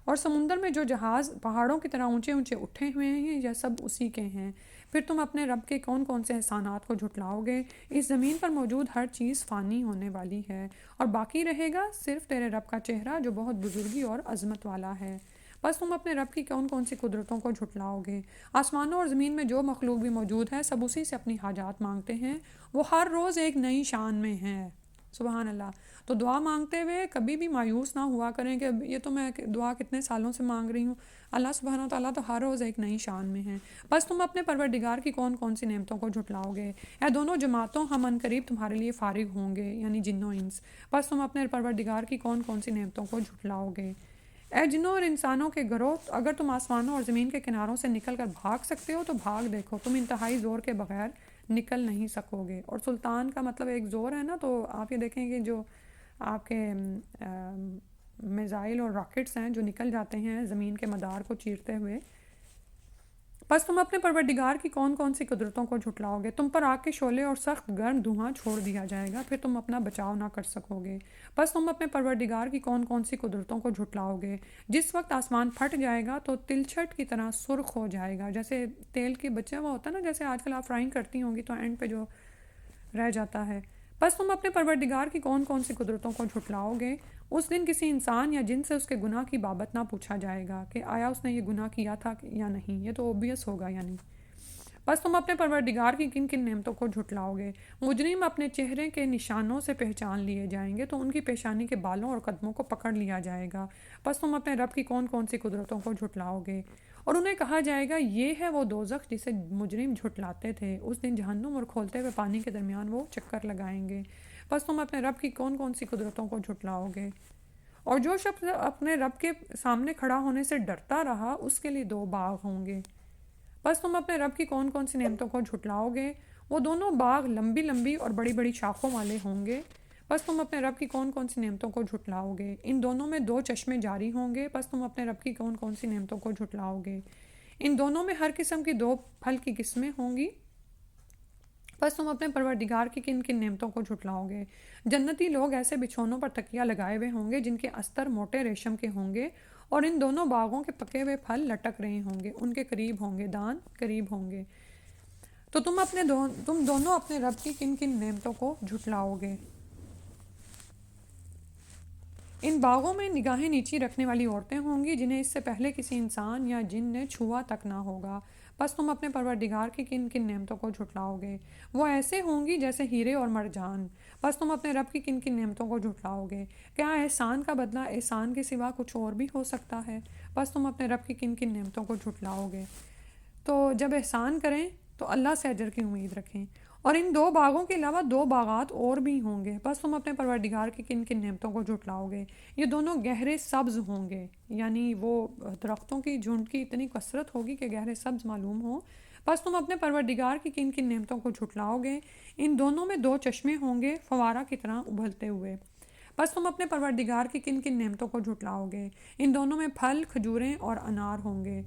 اور سمندر میں جو جہاز پہاڑوں کی طرح اونچے اونچے اٹھے ہوئے ہیں، یہ سب اسی کے ہیں۔ پھر تم اپنے رب کے کون کون سے احسانات کو جھٹلاؤ گے؟ اس زمین پر موجود ہر چیز فانی ہونے والی ہے، اور باقی رہے گا صرف تیرے رب کا چہرہ، جو بہت بزرگی اور عظمت والا ہے۔ بس تم اپنے رب کی کون کون سی قدرتوں کو جھٹلاؤ گے؟ آسمانوں اور زمین میں جو مخلوق بھی موجود ہے، سب اسی سے اپنی حاجات مانگتے ہیں، وہ ہر روز ایک نئی شان میں ہیں۔ سبحان اللہ۔ تو دعا مانگتے ہوئے کبھی بھی مایوس نہ ہوا کریں کہ یہ تو میں دعا کتنے سالوں سے مانگ رہی ہوں۔ اللہ سبحانہ تعالیٰ تو ہر روز ایک نئی شان میں ہیں۔ بس تم اپنے پروردگار کی کون کون سی نعمتوں کو جھٹلاؤ گے؟ اے دونوں جماعتوں، ہم عنقریب تمہارے لیے فارغ ہوں گے، یعنی جن و انس۔ بس تم اپنے پروردگار کی کون کون سی نعمتوں کو جھٹلاؤ گے؟ اے جنوں اور انسانوں کے گروہ، اگر تم آسمانوں اور زمین کے کناروں سے نکل کر بھاگ سکتے ہو تو بھاگ دیکھو، تم انتہائی زور کے بغیر نکل نہیں سکو گے۔ اور سلطان کا مطلب ایک زور ہے نا، تو آپ یہ دیکھیں کہ جو آپ کے میزائل اور راکٹس ہیں جو نکل جاتے ہیں زمین کے مدار کو چیرتے ہوئے۔ بس تم اپنے پروردگار کی کون کون سی قدرتوں کو جھٹلاؤ گے؟ تم پر آگ کے شعلے اور سخت گرم دھواں چھوڑ دیا جائے گا، پھر تم اپنا بچاؤ نہ کر سکو گے۔ بس تم اپنے پروردگار کی کون کون سی قدرتوں کو جھٹلاؤ گے؟ جس وقت آسمان پھٹ جائے گا تو تلچھٹ کی طرح سرخ ہو جائے گا، جیسے تیل کے بچے ہوا ہوتا ہے نا، جیسے آج کل آپ فرائنگ کرتی ہوں گی تو اینڈ پہ جو رہ جاتا ہے۔ بس تم اپنے پروردگار کی کون کون سی قدرتوں کو جھٹلاؤ گے؟ اس دن کسی انسان یا جن سے اس کے گناہ کی بابت نہ پوچھا جائے گا کہ آیا اس نے یہ گناہ کیا تھا یا نہیں، یہ تو اوبیس ہوگا یعنی۔ بس تم اپنے پروردگار کی کن کن نعمتوں کو جھٹلاؤ گے؟ مجرم اپنے چہرے کے نشانوں سے پہچان لیے جائیں گے تو ان کی پیشانی کے بالوں اور قدموں کو پکڑ لیا جائے گا۔ بس تم اپنے رب کی کون کون سی قدرتوں کو جھٹلاؤ گے؟ اور انہیں کہا جائے گا یہ ہے وہ دوزخ جسے مجرم جھٹلاتے تھے، اس دن جہنم اور کھولتے ہوئے پانی کے درمیان وہ چکر لگائیں گے۔ بس تم اپنے رب کی کون کون سی قدرتوں کو جھٹلاؤ گے؟ اور جو شخص اپنے رب کے سامنے کھڑا ہونے سے ڈرتا رہا اس کے لیے 2 باغ ہوں گے۔ بس تم اپنے رب کی کون کون سی نعمتوں کو جھٹلاؤ گے؟ وہ دونوں باغ لمبی لمبی اور بڑی بڑی شاخوں والے ہوں گے۔ بس تم اپنے رب کی کون کون سی نعمتوں کو جھٹلاؤ گے؟ ان دونوں میں 2 چشمے جاری ہوں گے۔ بس تم اپنے رب کی کون کون سی نعمتوں کو جھٹلاؤ گے؟ ان دونوں میں ہر قسم کی 2 پھل کی قسمیں ہوں گی۔ بس تم اپنے پروردگار کی کن کن نعمتوں کو جھٹلاؤ گے؟ جنتی لوگ ایسے بچھونوں پر تکیہ لگائے ہوئے ہوں گے جن کے استر موٹے ریشم کے ہوں گے، اور ان دونوں باغوں کے پکے ہوئے پھل لٹک رہے ہوں گے، ان کے قریب ہوں گے، دان قریب ہوں گے۔ تو تم دونوں اپنے رب کی کن کن نعمتوں کو جھٹلاؤ گے؟ ان باغوں میں نگاہیں نیچی رکھنے والی عورتیں ہوں گی جنہیں اس سے پہلے کسی انسان یا جن نے چھوا تک نہ ہوگا۔ بس تم اپنے پروردگار کی کن کن نعمتوں کو جھٹلاؤ گے؟ وہ ایسے ہوں گی جیسے ہیرے اور مرجان۔ بس تم اپنے رب کی کن کن نعمتوں کو جھٹلاؤ گے؟ کیا احسان کا بدلہ احسان کے سوا کچھ اور بھی ہو سکتا ہے؟ بس تم اپنے رب کی کن کن نعمتوں کو جھٹلاؤ گے؟ تو جب احسان کریں تو اللہ سے اجر کی امید رکھیں۔ اور ان 2 باغوں کے علاوہ 2 باغات اور بھی ہوں گے۔ بس تم اپنے پروردگار کی کن کن نعمتوں کو جھٹلاؤ گے؟ یہ دونوں گہرے سبز ہوں گے، یعنی وہ درختوں کی جھنڈ کی اتنی کثرت ہوگی کہ گہرے سبز معلوم ہوں۔ بس تم اپنے پروردگار کی کن کن نعمتوں کو جھٹلاؤ گے؟ ان دونوں میں 2 چشمے ہوں گے فوارہ کی طرح ابلتے ہوئے۔ بس تم اپنے پروردگار کی کن کن نعمتوں کو جھٹلاؤ گے؟ ان دونوں میں پھل، کھجوریں اور انار ہوں گے۔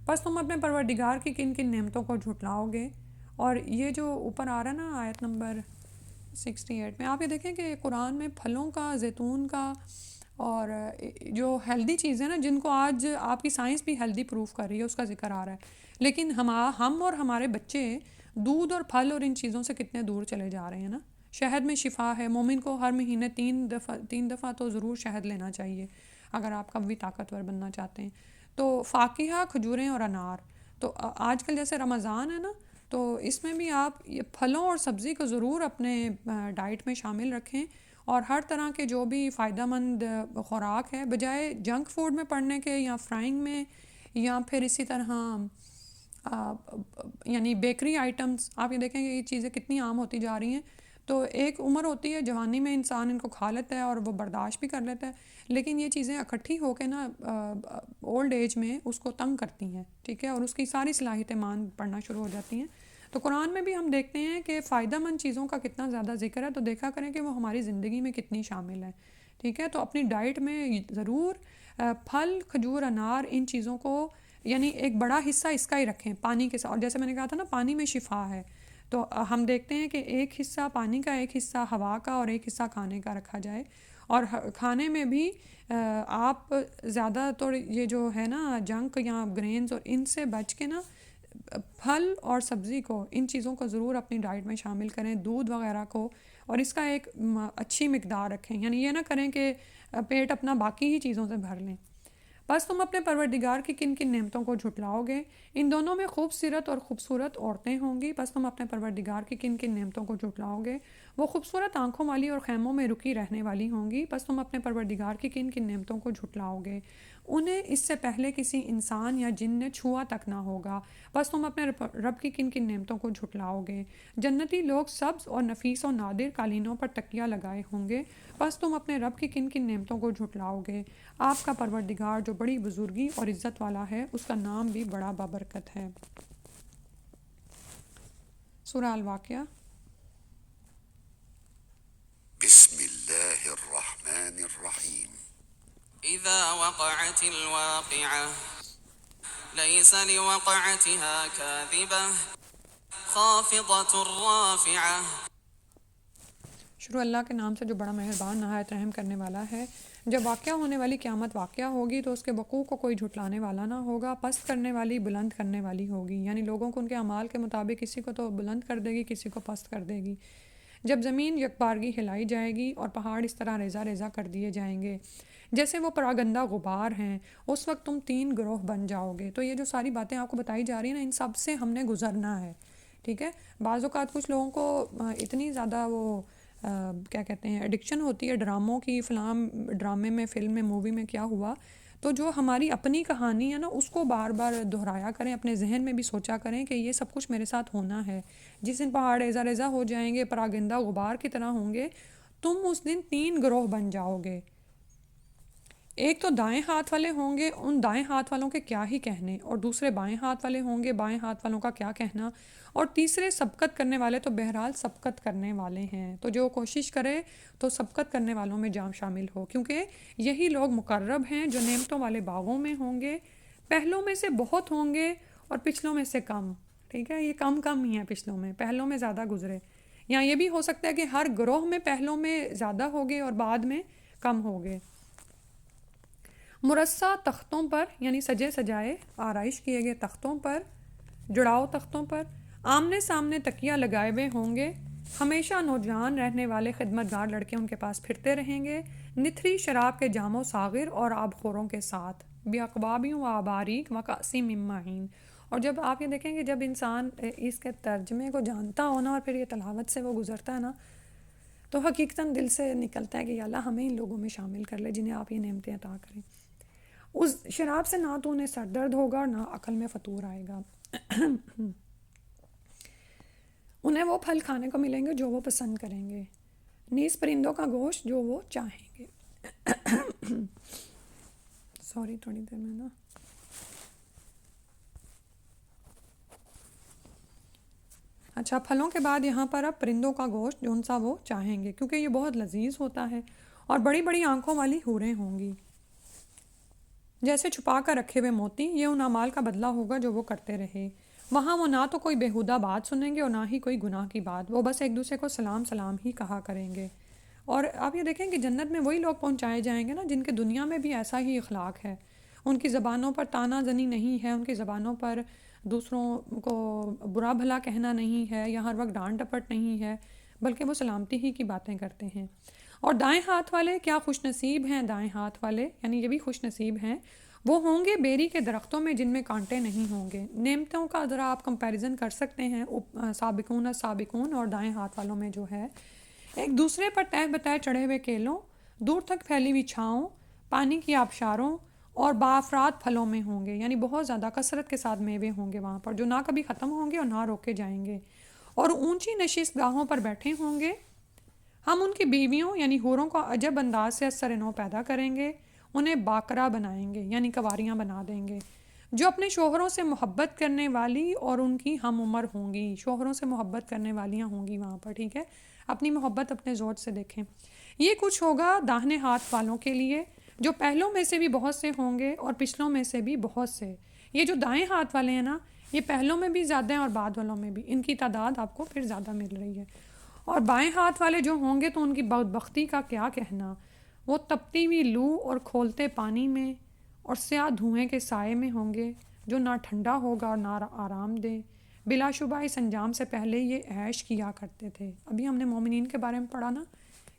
بس تم اپنے پروردگار کی کن کن نعمتوں کو جھٹلاؤ گے؟ اور یہ جو اوپر آ رہا ہے نا آیت نمبر 68 میں، آپ یہ دیکھیں کہ قرآن میں پھلوں کا، زیتون کا اور جو ہیلدی چیزیں نا جن کو آج آپ کی سائنس بھی ہیلدی پروف کر رہی ہے اس کا ذکر آ رہا ہے، لیکن ہم اور ہمارے بچے دودھ اور پھل اور ان چیزوں سے کتنے دور چلے جا رہے ہیں نا۔ شہد میں شفا ہے، مومن کو ہر مہینے 3 دفعہ تو ضرور شہد لینا چاہیے اگر آپ کبھی طاقتور بننا چاہتے ہیں۔ تو فاکہہ، کھجوریں اور انار، تو آج کل جیسے رمضان ہے نا، تو اس میں بھی آپ پھلوں اور سبزی کو ضرور اپنے ڈائٹ میں شامل رکھیں، اور ہر طرح کے جو بھی فائدہ مند خوراک ہے بجائے جنک فوڈ میں پڑنے کے یا فرائنگ میں یا پھر اسی طرح یعنی بیکری آئٹمز، آپ یہ دیکھیں کہ یہ چیزیں کتنی عام ہوتی جا رہی ہیں۔ تو ایک عمر ہوتی ہے جوانی میں انسان ان کو کھا لیتا ہے اور وہ برداشت بھی کر لیتا ہے، لیکن یہ چیزیں اکٹھی ہو کے نا اولڈ ایج میں اس کو تنگ کرتی ہیں، ٹھیک ہے، اور اس کی ساری صلاحیتیں مان پڑنا شروع ہو جاتی ہیں۔ تو قرآن میں بھی ہم دیکھتے ہیں کہ فائدہ مند چیزوں کا کتنا زیادہ ذکر ہے، تو دیکھا کریں کہ وہ ہماری زندگی میں کتنی شامل ہے، ٹھیک ہے۔ تو اپنی ڈائٹ میں ضرور پھل، کھجور، انار، ان چیزوں کو یعنی ایک بڑا حصہ اس کا ہی رکھیں پانی کے ساتھ، اور جیسے میں نے کہا تھا نا پانی میں شفا ہے، تو ہم دیکھتے ہیں کہ ایک حصہ پانی کا، ایک حصہ ہوا کا اور ایک حصہ کھانے کا رکھا جائے، اور کھانے میں بھی آپ زیادہ طور یہ جو ہے نا جنک یا گرینز اور ان سے بچ کے نا پھل اور سبزی کو، ان چیزوں کو ضرور اپنی ڈائٹ میں شامل کریں، دودھ وغیرہ کو، اور اس کا ایک اچھی مقدار رکھیں، یعنی یہ نہ کریں کہ پیٹ اپنا باقی ہی چیزوں سے بھر لیں۔ بس تم اپنے پروردگار کی کن کن نعمتوں کو جھٹلاؤ گے؟ ان دونوں میں خوبصورت اور خوبصورت عورتیں ہوں گی۔ بس تم اپنے پروردگار کی کن کن نعمتوں کو جھٹلاؤ گے؟ وہ خوبصورت آنکھوں والی اور خیموں میں رکی رہنے والی ہوں گی۔ بس تم اپنے پروردگار کی کن کن نعمتوں کو جھٹلاؤ گے؟ انہیں اس سے پہلے کسی انسان یا جن نے چھوا تک نہ ہوگا۔ بس تم اپنے رب کی کن کن نعمتوں کو جھٹلاؤ گے؟ جنتی لوگ سبز اور نفیس و نادر قالینوں پر تکیہ لگائے ہوں گے۔ بس تم اپنے رب کی کن کن نعمتوں کو جھٹلاؤ گے؟ آپ کا پروردگار جو بڑی بزرگی اور عزت والا ہے، اس کا نام بھی بڑا بابرکت ہے۔ سورہ الواقعہ۔ بسم اللہ الرحمن الرحیم۔ إذا وقعت الواقعة ليس لوقعتها كاذبة خافضة رافعة۔ شروع اللہ کے نام سے جو بڑا مہربان نہایت رحم کرنے والا ہے۔ جب واقعہ ہونے والی قیامت واقعہ ہوگی تو اس کے وقوع کو کوئی جھٹلانے والا نہ ہوگا، پست کرنے والی بلند کرنے والی ہوگی، یعنی لوگوں کو ان کے اعمال کے مطابق کسی کو تو بلند کر دے گی، کسی کو پست کر دے گی۔ جب زمین یکبارگی ہلائی جائے گی اور پہاڑ اس طرح ریزہ ریزہ کر دیے جائیں گے جیسے وہ پراگندہ غبار ہیں، اس وقت تم 3 گروہ بن جاؤ گے۔ تو یہ جو ساری باتیں آپ کو بتائی جا رہی ہیں نا، ان سب سے ہم نے گزرنا ہے، ٹھیک ہے۔ بعض اوقات کچھ لوگوں کو اتنی زیادہ وہ کیا کہتے ہیں ایڈکشن ہوتی ہے ڈراموں کی، فلاں ڈرامے میں، فلم میں، مووی میں کیا ہوا، تو جو ہماری اپنی کہانی ہے نا اس کو بار بار دہرایا کریں، اپنے ذہن میں بھی سوچا کریں کہ یہ سب کچھ میرے ساتھ ہونا ہے۔ جس دن پہاڑ ریزہ ریزہ ہو جائیں گے، پراگندہ غبار کی طرح ہوں گے، تم اس دن 3 گروہ بن جاؤ گے۔ ایک تو دائیں ہاتھ والے ہوں گے، ان دائیں ہاتھ والوں کے کیا ہی کہنے، اور دوسرے بائیں ہاتھ والے ہوں گے، بائیں ہاتھ والوں کا کیا کہنا، اور تیسرے سبقت کرنے والے تو بہرحال سبقت کرنے والے ہیں، تو جو کوشش کرے تو سبقت کرنے والوں میں جام شامل ہو، کیونکہ یہی لوگ مقرب ہیں جو نعمتوں والے باغوں میں ہوں گے، پہلوں میں سے بہت ہوں گے اور پچھلوں میں سے کم، ٹھیک ہے، یہ کم کم ہی ہیں پچھلوں میں، پہلوں میں زیادہ گزرے، یا یہ بھی ہو سکتا ہے کہ ہر گروہ میں پہلوں میں زیادہ ہوگے اور بعد میں کم ہوگے۔ مرصع تختوں پر یعنی سجے سجائے آرائش کیے گئے تختوں پر، جڑاؤ تختوں پر، آمنے سامنے تکیہ لگائے ہوئے ہوں گے، ہمیشہ نوجوان رہنے والے خدمتگار لڑکے ان کے پاس پھرتے رہیں گے، نتھری شراب کے جام و ساغر اور آب خوروں کے ساتھ، بیاقبابیوں و آباریک و کأسی من معین۔ اور جب آپ یہ دیکھیں کہ جب انسان اس کے ترجمے کو جانتا ہو نا اور پھر یہ تلاوت سے وہ گزرتا ہے نا، تو حقیقتاً دل سے نکلتا ہے کہ یا اللہ ہمیں ان لوگوں میں شامل کر لے جنہیں آپ یہ نعمتیں عطا کریں۔ اس شراب سے نہ تو انہیں سر درد ہوگا اور نہ عقل میں فطور آئے گا۔ انہیں وہ پھل کھانے کو ملیں گے جو وہ پسند کریں گے، نیز پرندوں کا گوشت جو وہ چاہیں گے۔ سوری تھوڑی دیر میں نا اچھا، پھلوں کے بعد یہاں پر اب پرندوں کا گوشت جو ان سا وہ چاہیں گے، کیونکہ یہ بہت لذیذ ہوتا ہے، اور بڑی بڑی آنکھوں والی حوریں ہوں گی جیسے چھپا کر رکھے ہوئے موتی، یہ ان اعمال کا بدلہ ہوگا جو وہ کرتے رہے۔ وہاں وہ نہ تو کوئی بیہودہ بات سنیں گے اور نہ ہی کوئی گناہ کی بات، وہ بس ایک دوسرے کو سلام سلام ہی کہا کریں گے۔ اور آپ یہ دیکھیں کہ جنت میں وہی لوگ پہنچائے جائیں گے نا جن کے دنیا میں بھی ایسا ہی اخلاق ہے، ان کی زبانوں پر طعنہ زنی نہیں ہے، ان کی زبانوں پر دوسروں کو برا بھلا کہنا نہیں ہے یا ہر وقت ڈانٹ ڈپٹ نہیں ہے، بلکہ وہ سلامتی ہی کی باتیں کرتے ہیں۔ اور دائیں ہاتھ والے کیا خوش نصیب ہیں، دائیں ہاتھ والے یعنی یہ بھی خوش نصیب ہیں، وہ ہوں گے بیری کے درختوں میں جن میں کانٹے نہیں ہوں گے۔ نعمتوں کا ذرا آپ کمپیریزن کر سکتے ہیں سابقون سابقون اور دائیں ہاتھ والوں میں جو ہے، ایک دوسرے پر تہ بتہ چڑھے ہوئے کیلوں، دور تک پھیلی ہوئی چھاؤں، پانی کی آبشاروں اور بافراد پھلوں میں ہوں گے، یعنی بہت زیادہ کثرت کے ساتھ میوے ہوں گے وہاں پر جو نہ کبھی ختم ہوں گے اور نہ روکے جائیں گے، اور اونچی نشست گاہوں پر بیٹھے ہوں گے۔ ہم ان کی بیویوں یعنی حوروں کو عجب انداز سے از سر نو پیدا کریں گے، انہیں باقرہ بنائیں گے یعنی کنواریاں بنا دیں گے، جو اپنے شوہروں سے محبت کرنے والی اور ان کی ہم عمر ہوں گی، شوہروں سے محبت کرنے والیاں ہوں گی وہاں پر، ٹھیک ہے، اپنی محبت اپنے زوج سے دیکھیں۔ یہ کچھ ہوگا داہنے ہاتھ والوں کے لیے جو پہلوں میں سے بھی بہت سے ہوں گے اور پچھلوں میں سے بھی بہت سے۔ یہ جو دائیں ہاتھ والے ہیں نا، یہ پہلوں میں بھی زیادہ ہیں اور بعد والوں میں بھی، ان کی تعداد آپ کو پھر زیادہ مل رہی ہے۔ اور بائیں ہاتھ والے جو ہوں گے تو ان کی بدبختی کا کیا کہنا، وہ تپتی ہوئی لو اور کھولتے پانی میں اور سیاہ دھوئیں کے سائے میں ہوں گے جو نہ ٹھنڈا ہوگا اور نہ آرام دے۔ بلا شبہ اس انجام سے پہلے یہ عیش کیا کرتے تھے۔ ابھی ہم نے مومنین کے بارے میں پڑھا نا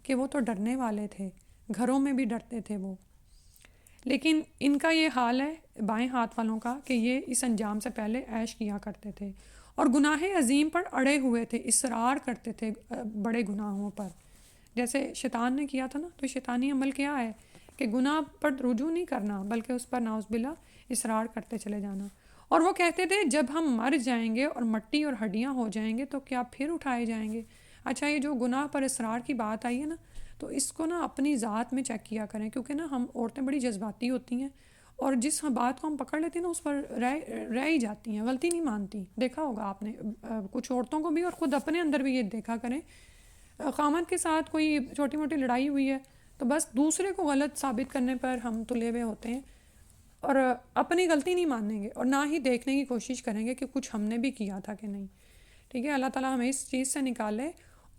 کہ وہ تو ڈرنے والے تھے، گھروں میں بھی ڈرتے تھے وہ، لیکن ان کا یہ حال ہے بائیں ہاتھ والوں کا کہ یہ اس انجام سے پہلے عیش کیا کرتے تھے اور گناہ عظیم پر اڑے ہوئے تھے، اصرار کرتے تھے بڑے گناہوں پر، جیسے شیطان نے کیا تھا نا۔ تو شیطانی عمل کیا ہے کہ گناہ پر رجوع نہیں کرنا بلکہ اس پر نعوذ باللہ اصرار کرتے چلے جانا۔ اور وہ کہتے تھے جب ہم مر جائیں گے اور مٹی اور ہڈیاں ہو جائیں گے تو کیا پھر اٹھائے جائیں گے۔ اچھا، یہ جو گناہ پر اصرار کی بات آئی ہے نا، تو اس کو نا اپنی ذات میں چیک کیا کریں، کیونکہ نا ہم عورتیں بڑی جذباتی ہوتی ہیں اور جس بات کو ہم پکڑ لیتے ہیں نا اس پر رہ ہی جاتی ہیں، غلطی نہیں مانتی۔ دیکھا ہوگا آپ نے کچھ عورتوں کو بھی اور خود اپنے اندر بھی یہ دیکھا کریں، خامد کے ساتھ کوئی چھوٹی موٹی لڑائی ہوئی ہے تو بس دوسرے کو غلط ثابت کرنے پر ہم تلے ہوئے ہوتے ہیں اور اپنی غلطی نہیں مانیں گے اور نہ ہی دیکھنے کی کوشش کریں گے کہ کچھ ہم نے بھی کیا تھا کہ نہیں، ٹھیک ہے۔ اللہ تعالیٰ ہمیں اس چیز سے نکالے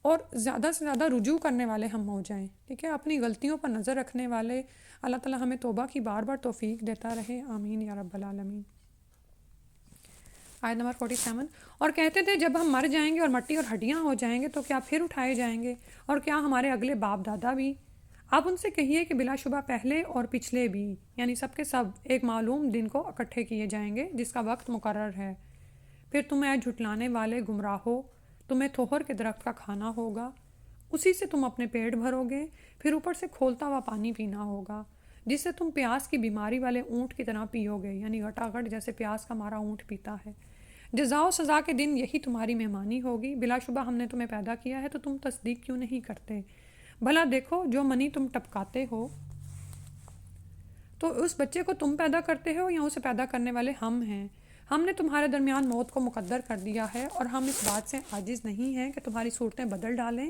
اور زیادہ سے زیادہ رجوع کرنے والے ہم ہو جائیں، ٹھیک ہے، اپنی غلطیوں پر نظر رکھنے والے۔ اللہ تعالیٰ ہمیں توبہ کی بار بار توفیق دیتا رہے، آمین یا رب العالمین۔ آیت نمبر 47، اور کہتے تھے جب ہم مر جائیں گے اور مٹی اور ہڈیاں ہو جائیں گے تو کیا پھر اٹھائے جائیں گے، اور کیا ہمارے اگلے باپ دادا بھی۔ آپ ان سے کہیے کہ بلا شبہ پہلے اور پچھلے بھی یعنی سب کے سب ایک معلوم دن کو اکٹھے کیے جائیں گے جس کا وقت مقرر ہے۔ پھر تمہیں جھٹلانے والے گمراہو، تمہیں تھوہر کے درخت کا کھانا ہوگا، اسی سے تم اپنے پیٹ بھرو گے، پھر اوپر سے کھولتا ہوا پانی پینا ہوگا جس سے تم پیاس کی بیماری والے اونٹ کی طرح پیو گے، یعنی گھٹاگھٹ جیسے پیاس کا مارا اونٹ پیتا ہے۔ جزا و سزا کے دن یہی تمہاری مہمانی ہوگی، بلا شبہ ہم نے تمہیں پیدا کیا ہے تو تم تصدیق کیوں نہیں کرتے۔ بھلا دیکھو جو منی تم ٹپکاتے ہو تو اس بچے کو تم پیدا کرتے ہو یا اسے پیدا کرنے والے ہم ہیں؟ ہم نے تمہارے درمیان موت کو مقدر کر دیا ہے اور ہم اس بات سے عاجز نہیں ہیں کہ تمہاری صورتیں بدل ڈالیں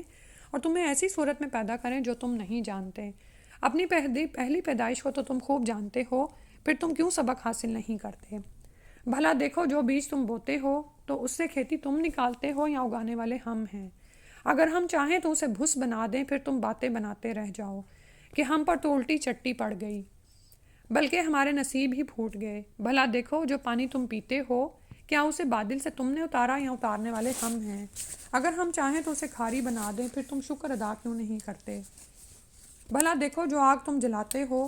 اور تمہیں ایسی صورت میں پیدا کریں جو تم نہیں جانتے۔ اپنی پہلی پیدائش کو تو تم خوب جانتے ہو، پھر تم کیوں سبق حاصل نہیں کرتے؟ بھلا دیکھو جو بیج تم بوتے ہو تو اس سے کھیتی تم نکالتے ہو یا اگانے والے ہم ہیں؟ اگر ہم چاہیں تو اسے بھس بنا دیں، پھر تم باتیں بناتے رہ جاؤ کہ ہم پر تو الٹی چٹی پڑ گئی، بلکہ ہمارے نصیب ہی پھوٹ گئے۔ بھلا دیکھو جو پانی تم پیتے ہو کیا اسے بادل سے تم نے اتارا یا اتارنے والے ہم ہیں؟ اگر ہم چاہیں تو اسے کھاری بنا دیں، پھر تم شکر ادا کیوں نہیں کرتے؟ بھلا دیکھو جو آگ تم جلاتے ہو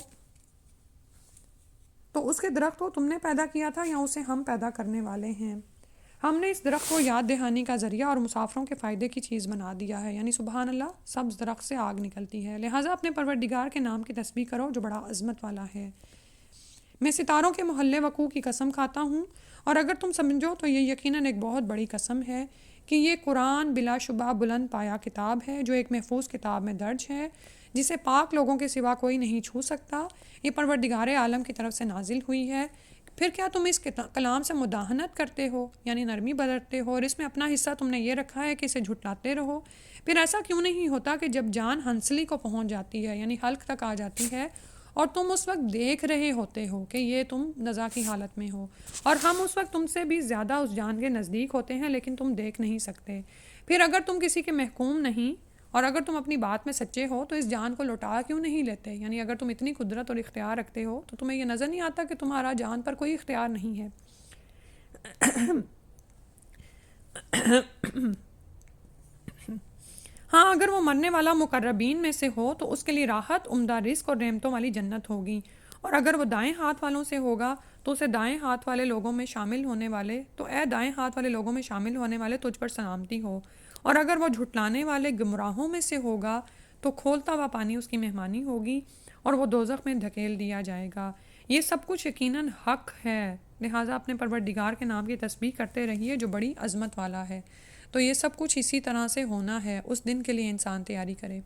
تو اس کے درخت کو تم نے پیدا کیا تھا یا اسے ہم پیدا کرنے والے ہیں؟ ہم نے اس درخت کو یاد دہانی کا ذریعہ اور مسافروں کے فائدے کی چیز بنا دیا ہے، یعنی سبحان اللہ، سبز درخت سے آگ نکلتی ہے، لہٰذا اپنے پروردگار کے نام کی تسبیح کرو جو بڑا عظمت والا ہے۔ میں ستاروں کے محلے وقوع کی قسم کھاتا ہوں، اور اگر تم سمجھو تو یہ یقیناً ایک بہت بڑی قسم ہے کہ یہ قرآن بلا شبہ بلند پایا کتاب ہے جو ایک محفوظ کتاب میں درج ہے، جسے پاک لوگوں کے سوا کوئی نہیں چھو سکتا۔ یہ پروردگار عالم کی طرف سے نازل ہوئی ہے۔ پھر کیا تم اس کلام سے مداہنت کرتے ہو، یعنی نرمی برتتے ہو، اور اس میں اپنا حصہ تم نے یہ رکھا ہے کہ اسے جھٹلاتے رہو؟ پھر ایسا کیوں نہیں ہوتا کہ جب جان ہنسلی کو پہنچ جاتی ہے، یعنی حلق تک آ جاتی ہے، اور تم اس وقت دیکھ رہے ہوتے ہو کہ یہ تم نزا کی حالت میں ہو، اور ہم اس وقت تم سے بھی زیادہ اس جان کے نزدیک ہوتے ہیں لیکن تم دیکھ نہیں سکتے؟ پھر اگر تم کسی کے محکوم نہیں اور اگر تم اپنی بات میں سچے ہو تو اس جان کو لوٹا کیوں نہیں لیتے؟ یعنی اگر تم اتنی قدرت اور اختیار رکھتے ہو تو تمہیں یہ نظر نہیں آتا کہ تمہارا جان پر کوئی اختیار نہیں ہے؟ ہاں، اگر وہ مرنے والا مقربین میں سے ہو تو اس کے لیے راحت، عمدہ رزق اور نعمتوں والی جنت ہوگی، اور اگر وہ دائیں ہاتھ والوں سے ہوگا تو اسے دائیں ہاتھ والے لوگوں میں شامل ہونے والے تو اے دائیں ہاتھ والے لوگوں میں شامل ہونے والے تجھ پر سلامتی ہو، اور اگر وہ جھٹلانے والے گمراہوں میں سے ہوگا تو کھولتا ہوا پانی اس کی مہمانی ہوگی اور وہ دوزخ میں دھکیل دیا جائے گا۔ یہ سب کچھ یقیناً حق ہے، لہٰذا اپنے پروردگار کے نام کی تسبیح کرتے رہیے جو بڑی عظمت والا ہے۔ تو یہ سب کچھ اسی طرح سے ہونا ہے، اس دن کے لیے انسان تیاری کرے۔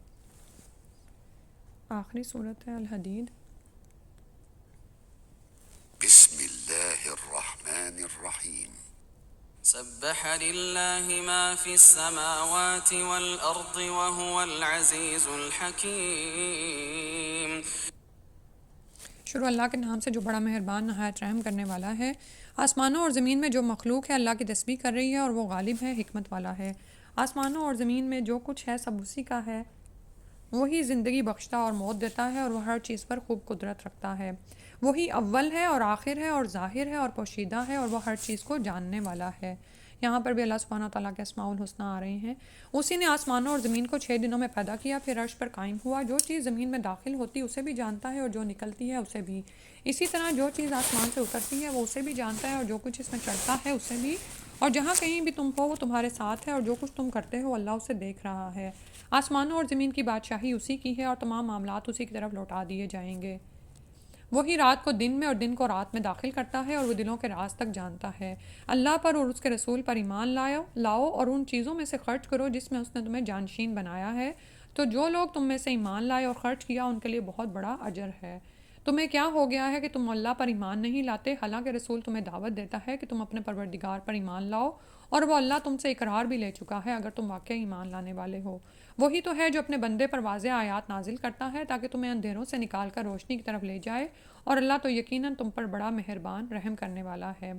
آخری صورت ہے الحدید۔ بسم اللہ الرحمن الرحیم۔ سبح لله ما في السماوات والأرض وهو العزيز الحكيم۔ شروع اللہ کے نام سے جو بڑا مہربان نہایت رحم کرنے والا ہے۔ آسمانوں اور زمین میں جو مخلوق ہے اللہ کی تسبیح کر رہی ہے اور وہ غالب ہے، حکمت والا ہے۔ آسمانوں اور زمین میں جو کچھ ہے سب اسی کا ہے، وہی زندگی بخشتا اور موت دیتا ہے اور وہ ہر چیز پر خوب قدرت رکھتا ہے۔ وہی اول ہے اور آخر ہے اور ظاہر ہے اور پوشیدہ ہے اور وہ ہر چیز کو جاننے والا ہے۔ یہاں پر بھی اللہ سبحانہ وتعالیٰ کے اسماء الحسنی آ رہے ہیں۔ اسی نے آسمانوں اور زمین کو 6 دنوں میں پیدا کیا، پھر عرش پر قائم ہوا۔ جو چیز زمین میں داخل ہوتی ہے اسے بھی جانتا ہے اور جو نکلتی ہے اسے بھی، اسی طرح جو چیز آسمان سے اترتی ہے وہ اسے بھی جانتا ہے اور جو کچھ اس میں چڑھتا ہے اسے بھی، اور جہاں کہیں بھی تم ہو وہ تمہارے ساتھ ہے اور جو کچھ تم کرتے ہو اللہ اسے دیکھ رہا ہے۔ آسمانوں اور زمین کی بادشاہی اسی کی ہے اور تمام معاملات اسی کی طرف لوٹا دیے جائیں گے۔ وہی رات کو دن میں اور دن کو رات میں داخل کرتا ہے اور وہ دلوں کے راز تک جانتا ہے۔ اللہ پر اور اس کے رسول پر ایمان لاؤ اور ان چیزوں میں سے خرچ کرو جس میں اس نے تمہیں جانشین بنایا ہے، تو جو لوگ تم میں سے ایمان لائے اور خرچ کیا ان کے لیے بہت بڑا اجر ہے۔ تمہیں کیا ہو گیا ہے کہ تم اللہ پر ایمان نہیں لاتے، حالانکہ رسول تمہیں دعوت دیتا ہے کہ تم اپنے پروردگار پر ایمان لاؤ، اور وہ اللہ تم سے اقرار بھی لے چکا ہے اگر تم واقعی ایمان لانے والے ہو۔ وہی تو ہے جو اپنے بندے پر واضح آیات نازل کرتا ہے تاکہ تمہیں اندھیروں سے نکال کر روشنی کی طرف لے جائے، اور اللہ تو یقیناً تم پر بڑا مہربان رحم کرنے والا ہے۔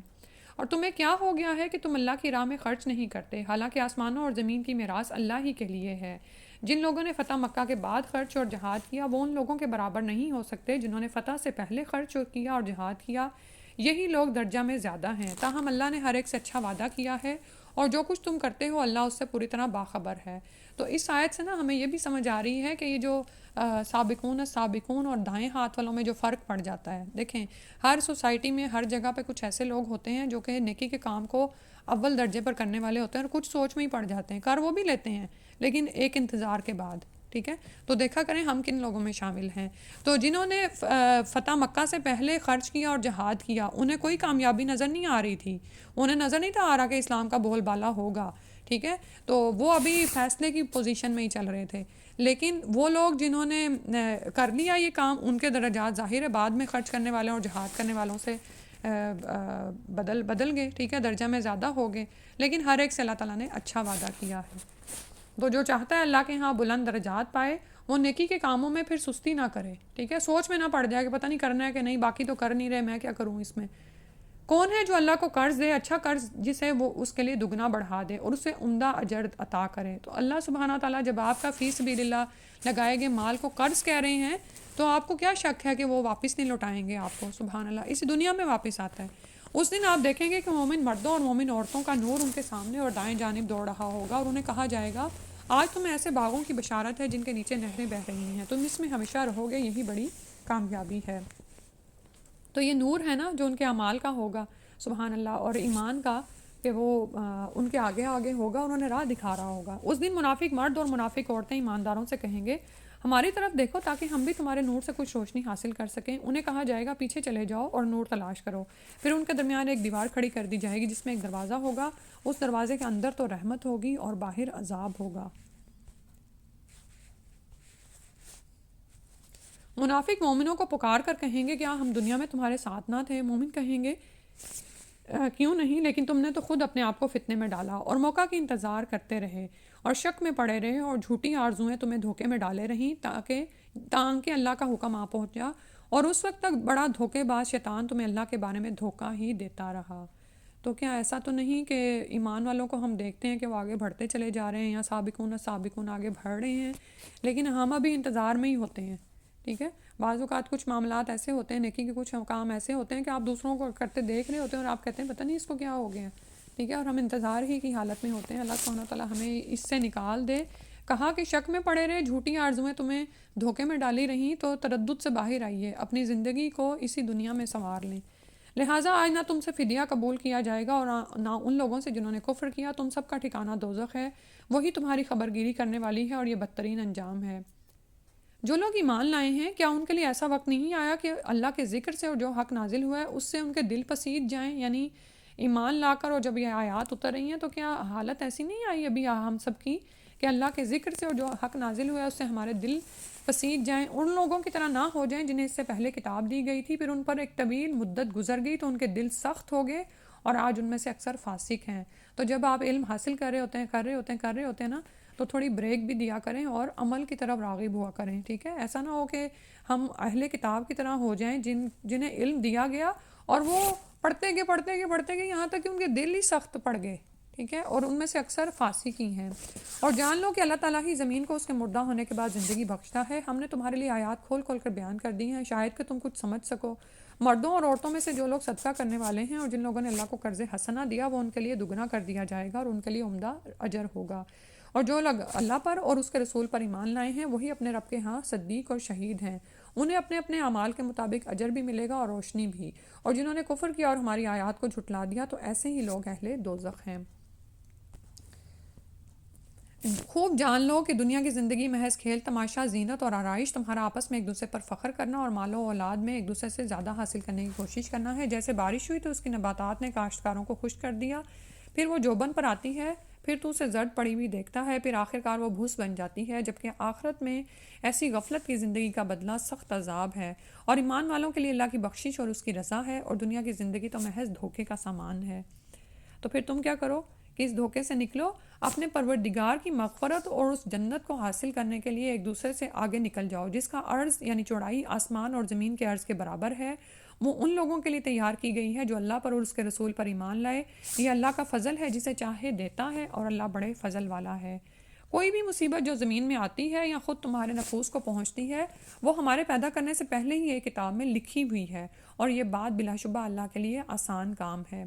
اور تمہیں کیا ہو گیا ہے کہ تم اللہ کی راہ میں خرچ نہیں کرتے، حالانکہ آسمانوں اور زمین کی میراث اللہ ہی کے لیے ہے۔ جن لوگوں نے فتح مکہ کے بعد خرچ اور جہاد کیا وہ ان لوگوں کے برابر نہیں ہو سکتے جنہوں نے فتح سے پہلے خرچ کیا اور جہاد کیا، یہی لوگ درجہ میں زیادہ ہیں۔ تاہم اللہ نے ہر ایک سے اچھا وعدہ کیا ہے اور جو کچھ تم کرتے ہو اللہ اس سے پوری طرح باخبر ہے۔ تو اس آیت سے ہمیں یہ بھی سمجھ آ رہی ہے کہ یہ جو سابقون اور دائیں ہاتھ والوں میں جو فرق پڑ جاتا ہے، دیکھیں ہر سوسائٹی میں ہر جگہ پہ کچھ ایسے لوگ ہوتے ہیں جو کہ نیکی کے کام کو اول درجے پر کرنے والے ہوتے ہیں اور کچھ سوچ میں ہی پڑ جاتے ہیں، کر وہ بھی لیتے ہیں لیکن ایک انتظار کے بعد، ٹھیک ہے؟ تو دیکھا کریں ہم کن لوگوں میں شامل ہیں۔ تو جنہوں نے فتح مکہ سے پہلے خرچ کیا اور جہاد کیا انہیں کوئی کامیابی نظر نہیں آ رہی تھی، انہیں نظر نہیں تھا آ رہا کہ اسلام کا بول بالا ہوگا، ٹھیک ہے. تو وہ ابھی فیصلے کی پوزیشن میں ہی چل رہے تھے، لیکن وہ لوگ جنہوں نے کر لیا یہ کام، ان کے درجات ظاہر ہے بعد میں خرچ کرنے والوں اور جہاد کرنے والوں سے بدل گئے، ٹھیک ہے، درجہ میں زیادہ ہو گئے. لیکن ہر ایک سے اللہ تعالیٰ نے اچھا وعدہ کیا ہے. تو جو چاہتا ہے اللہ کے ہاں بلند درجات پائے، وہ نیکی کے کاموں میں پھر سستی نہ کرے، ٹھیک ہے، سوچ میں نہ پڑ جائے کہ پتہ نہیں کرنا ہے کہ نہیں، باقی تو کر نہیں رہے، میں کیا کروں اس میں. کون ہے جو اللہ کو قرض دے، اچھا قرض جسے وہ اس کے لیے دگنا بڑھا دے اور اسے عمدہ اجر عطا کرے. تو اللہ سبحانہ تعالیٰ جب آپ کا فی سبیل اللہ لگائے گئے مال کو قرض کہہ رہے ہیں، تو آپ کو کیا شک ہے کہ وہ واپس نہیں لوٹائیں گے آپ کو. سبحان اللہ، اس دنیا میں واپس آتا ہے. اس دن آپ دیکھیں گے کہ مومن مردوں اور مومن عورتوں کا نور ان کے سامنے اور دائیں جانب دوڑ رہا ہوگا، اور انہیں کہا جائے گا آج تمہیں ایسے باغوں کی بشارت ہے جن کے نیچے نہریں بہہ رہی ہیں، تم اس میں ہمیشہ رہو گے، یہی بڑی کامیابی ہے. تو یہ نور ہے نا جو ان کے اعمال کا ہوگا، سبحان اللہ، اور ایمان کا، کہ وہ ان کے آگے آگے ہوگا، انہوں نے راہ دکھا رہا ہوگا. اس دن منافق مرد اور منافق عورتیں ایمانداروں سے کہیں گے ہماری طرف دیکھو تاکہ ہم بھی تمہارے نور سے کچھ روشنی حاصل کر سکیں. انہیں کہا جائے گا پیچھے چلے جاؤ اور نور تلاش کرو. پھر ان کے درمیان ایک دیوار کھڑی کر دی جائے گی جس میں ایک دروازہ ہوگا، اس دروازے کے اندر تو رحمت ہوگی اور باہر عذاب ہوگا. منافق مومنوں کو پکار کر کہیں گے کیا ہم دنیا میں تمہارے ساتھ نہ تھے؟ مومن کہیں گے کیوں نہیں، لیکن تم نے تو خود اپنے آپ کو فتنے میں ڈالا اور موقع کی انتظار کرتے رہے اور شک میں پڑے رہے اور جھوٹی آرزویں تمہیں دھوکے میں ڈالے رہیں تاکہ اللہ کا حکم آ پہنچا، اور اس وقت تک بڑا دھوکے باز شیطان تمہیں اللہ کے بارے میں دھوکہ ہی دیتا رہا. تو کیا ایسا تو نہیں کہ ایمان والوں کو ہم دیکھتے ہیں کہ وہ آگے بڑھتے چلے جا رہے ہیں، یا سابقون آگے بڑھ رہے ہیں، لیکن ہم ابھی انتظار میں ہی ہوتے ہیں. ٹھیک ہے، بعض اوقات کچھ معاملات ایسے ہوتے ہیں، نیکی کے کچھ کام ایسے ہوتے ہیں کہ آپ دوسروں کو کرتے دیکھ رہے ہوتے ہیں اور آپ کہتے ہیں پتہ نہیں اس کو کیا ہو گیا. ٹھیک ہے، اور ہم انتظار ہی کی حالت میں ہوتے ہیں. اللہ سبحانہ تعالیٰ ہمیں اس سے نکال دے. کہا کہ شک میں پڑے رہے، جھوٹی آرزویں تمہیں دھوکے میں ڈالی رہیں، تو تردد سے باہر آئیے، اپنی زندگی کو اسی دنیا میں سنوار لیں. لہٰذا آج نہ تم سے فدیہ قبول کیا جائے گا اور نہ ان لوگوں سے جنہوں نے کفر کیا. تم سب کا ٹھکانہ دوزخ ہے، وہی تمہاری خبرگیری کرنے والی ہے، اور یہ بدترین انجام ہے. جو لوگ ایمان لائے ہیں، کیا ان کے لیے ایسا وقت نہیں آیا کہ اللہ کے ذکر سے اور جو حق نازل ہوا ہے اس سے ان کے دل پسیج جائیں؟ یعنی ایمان لا کر اور جب یہ آیات اتر رہی ہیں تو کیا حالت ایسی نہیں آئی ابھی ہم سب کی کہ اللہ کے ذکر سے اور جو حق نازل ہوا ہے اس سے ہمارے دل پسیج جائیں، ان لوگوں کی طرح نہ ہو جائیں جنہیں اس سے پہلے کتاب دی گئی تھی، پھر ان پر ایک طویل مدت گزر گئی تو ان کے دل سخت ہو گئے اور آج ان میں سے اکثر فاسق ہیں. تو جب آپ علم حاصل کر رہے ہوتے ہیں نا، تو تھوڑی بریک بھی دیا کریں اور عمل کی طرف راغب ہوا کریں. ٹھیک ہے، ایسا نہ ہو کہ ہم اہل کتاب کی طرح ہو جائیں جنہیں علم دیا گیا اور وہ پڑھتے گئے یہاں تک کہ ان کے دل ہی سخت پڑ گئے. ٹھیک ہے، اور ان میں سے اکثر فاسق ہی ہیں. اور جان لو کہ اللہ تعالیٰ ہی زمین کو اس کے مردہ ہونے کے بعد زندگی بخشتا ہے. ہم نے تمہارے لیے آیات کھول کھول کر بیان کر دی ہیں شاید کہ تم کچھ سمجھ سکو. مردوں اور عورتوں میں سے جو لوگ صدقہ کرنے والے ہیں اور جن لوگوں نے اللہ کو قرض حسنہ دیا، وہ ان کے لیے دگنا کر دیا جائے گا اور ان کے لیے عمدہ اجر ہوگا. اور جو لوگ اللہ پر اور اس کے رسول پر ایمان لائے ہیں وہی اپنے رب کے ہاں صدیق اور شہید ہیں. انہیں اپنے اپنے اعمال کے مطابق اجر بھی ملے گا اور روشنی بھی. اور جنہوں نے کفر کیا اور ہماری آیات کو جھٹلا دیا تو ایسے ہی لوگ اہل دوزخ ہیں. خوب جان لو کہ دنیا کی زندگی محض کھیل تماشا، زینت اور آرائش، تمہارا آپس میں ایک دوسرے پر فخر کرنا اور مال و اولاد میں ایک دوسرے سے زیادہ حاصل کرنے کی کوشش کرنا ہے. جیسے بارش ہوئی تو اس کی نباتات نے کاشتکاروں کو خشک کر دیا، پھر وہ جوبن پر آتی ہے، پھر تو اسے زرد پڑی ہوئی دیکھتا ہے، پھر آخرکار وہ بھوس بن جاتی ہے. جبکہ آخرت میں ایسی غفلت کی زندگی کا بدلہ سخت عذاب ہے. اور ایمان والوں کے لیے اللہ کی بخشش اور اس کی رضا ہے، اور دنیا کی زندگی تو محض دھوکے کا سامان ہے. تو پھر تم کیا کرو کہ اس دھوکے سے نکلو، اپنے پروردگار کی مغفرت اور اس جنت کو حاصل کرنے کے لیے ایک دوسرے سے آگے نکل جاؤ جس کا عرض یعنی چوڑائی آسمان اور زمین کے عرض کے برابر ہے. وہ ان لوگوں کے لیے تیار کی گئی ہے جو اللہ پر اور اس کے رسول پر ایمان لائے. یہ اللہ کا فضل ہے، جسے چاہے دیتا ہے، اور اللہ بڑے فضل والا ہے. کوئی بھی مصیبت جو زمین میں آتی ہے یا خود تمہارے نفوس کو پہنچتی ہے، وہ ہمارے پیدا کرنے سے پہلے ہی ایک کتاب میں لکھی ہوئی ہے، اور یہ بات بلا شبہ اللہ کے لیے آسان کام ہے.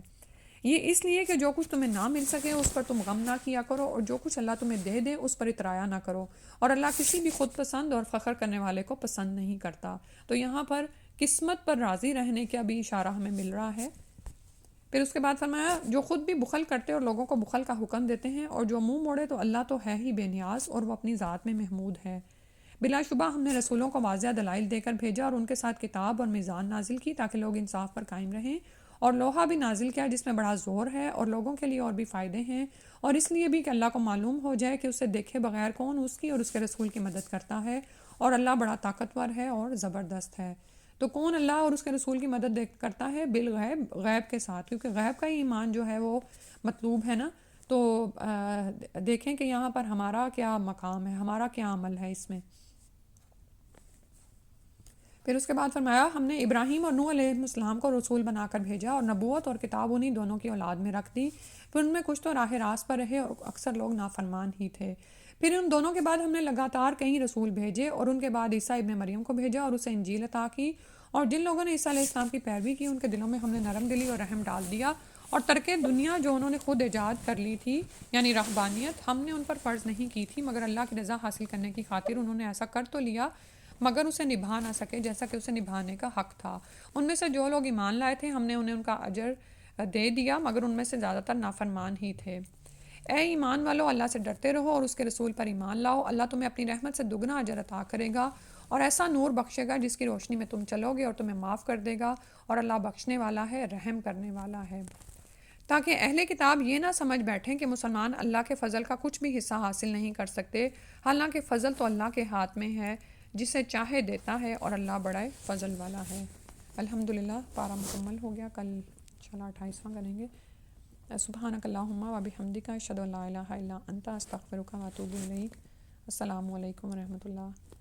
یہ اس لیے کہ جو کچھ تمہیں نہ مل سکے اس پر تم غم نہ کیا کرو، اور جو کچھ اللہ تمہیں دے دے اس پر اترایا نہ کرو. اور اللہ کسی بھی خود پسند اور فخر کرنے والے کو پسند نہیں کرتا. تو یہاں پر قسمت پر راضی رہنے کا بھی اشارہ ہمیں مل رہا ہے. پھر اس کے بعد فرمایا جو خود بھی بخل کرتے اور لوگوں کو بخل کا حکم دیتے ہیں، اور جو منہ موڑے تو اللہ تو ہے ہی بے نیاز اور وہ اپنی ذات میں محمود ہے. بلا شبہ ہم نے رسولوں کو واضح دلائل دے کر بھیجا اور ان کے ساتھ کتاب اور میزان نازل کی تاکہ لوگ انصاف پر قائم رہیں اور لوہا بھی نازل کیا جس میں بڑا زور ہے اور لوگوں کے لیے اور بھی فائدے ہیں، اور اس لیے بھی کہ اللہ کو معلوم ہو جائے کہ اسے دیکھے بغیر کون اس کی اور اس کے رسول کی مدد کرتا ہے، اور اللہ بڑا طاقتور ہے اور زبردست ہے۔ تو کون اللہ اور اس کے رسول کی مدد کرتا ہے؟ بالغیب، غیب کے ساتھ، کیونکہ غیب کا ہی ایمان جو ہے وہ مطلوب ہے نا۔ تو دیکھیں کہ یہاں پر ہمارا کیا مقام ہے، ہمارا کیا عمل ہے اس میں۔ پھر اس کے بعد فرمایا ہم نے ابراہیم اور نوح علیہ السلام کو رسول بنا کر بھیجا، اور نبوت اور کتاب انہی دونوں کی اولاد میں رکھ دی، پھر ان میں کچھ تو راہ راست پر رہے اور اکثر لوگ نافرمان ہی تھے۔ پھر ان دونوں کے بعد ہم نے لگاتار کئی رسول بھیجے، اور ان کے بعد عیسیٰ ابن مریم کو بھیجا اور اسے انجیل عطا کی، اور جن لوگوں نے عیسیٰ علیہ السلام کی پیروی کی ان کے دلوں میں ہم نے نرم دلی اور رحم ڈال دیا، اور ترک دنیا جو انہوں نے خود ایجاد کر لی تھی یعنی رہبانیت، ہم نے ان پر فرض نہیں کی تھی، مگر اللہ کی رضا حاصل کرنے کی خاطر انہوں نے ایسا کر تو لیا مگر اسے نبھا نہ سکے جیسا کہ اسے نبھانے کا حق تھا۔ ان میں سے جو لوگ ایمان لائے تھے ہم نے انہیں ان کا اجر دے دیا، مگر ان میں سے زیادہ تر نافرمان ہی تھے۔ اے ایمان والو، اللہ سے ڈرتے رہو اور اس کے رسول پر ایمان لاؤ، اللہ تمہیں اپنی رحمت سے دگنا اجر عطا کرے گا اور ایسا نور بخشے گا جس کی روشنی میں تم چلو گے، اور تمہیں معاف کر دے گا، اور اللہ بخشنے والا ہے، رحم کرنے والا ہے۔ تاکہ اہل کتاب یہ نہ سمجھ بیٹھیں کہ مسلمان اللہ کے فضل کا کچھ بھی حصہ حاصل نہیں کر سکتے، حالانکہ فضل تو اللہ کے ہاتھ میں ہے، جسے چاہے دیتا ہے، اور اللہ بڑا فضل والا ہے۔ الحمدللہ پارہ مکمل ہو گیا، کل انشاءاللہ 28واں کریں گے۔ سبحانک اللہم و بحمدک، اشہد ان لا الہ الا انت، استغفرک و اتوب الیک۔ السلام علیکم و رحمۃ اللہ۔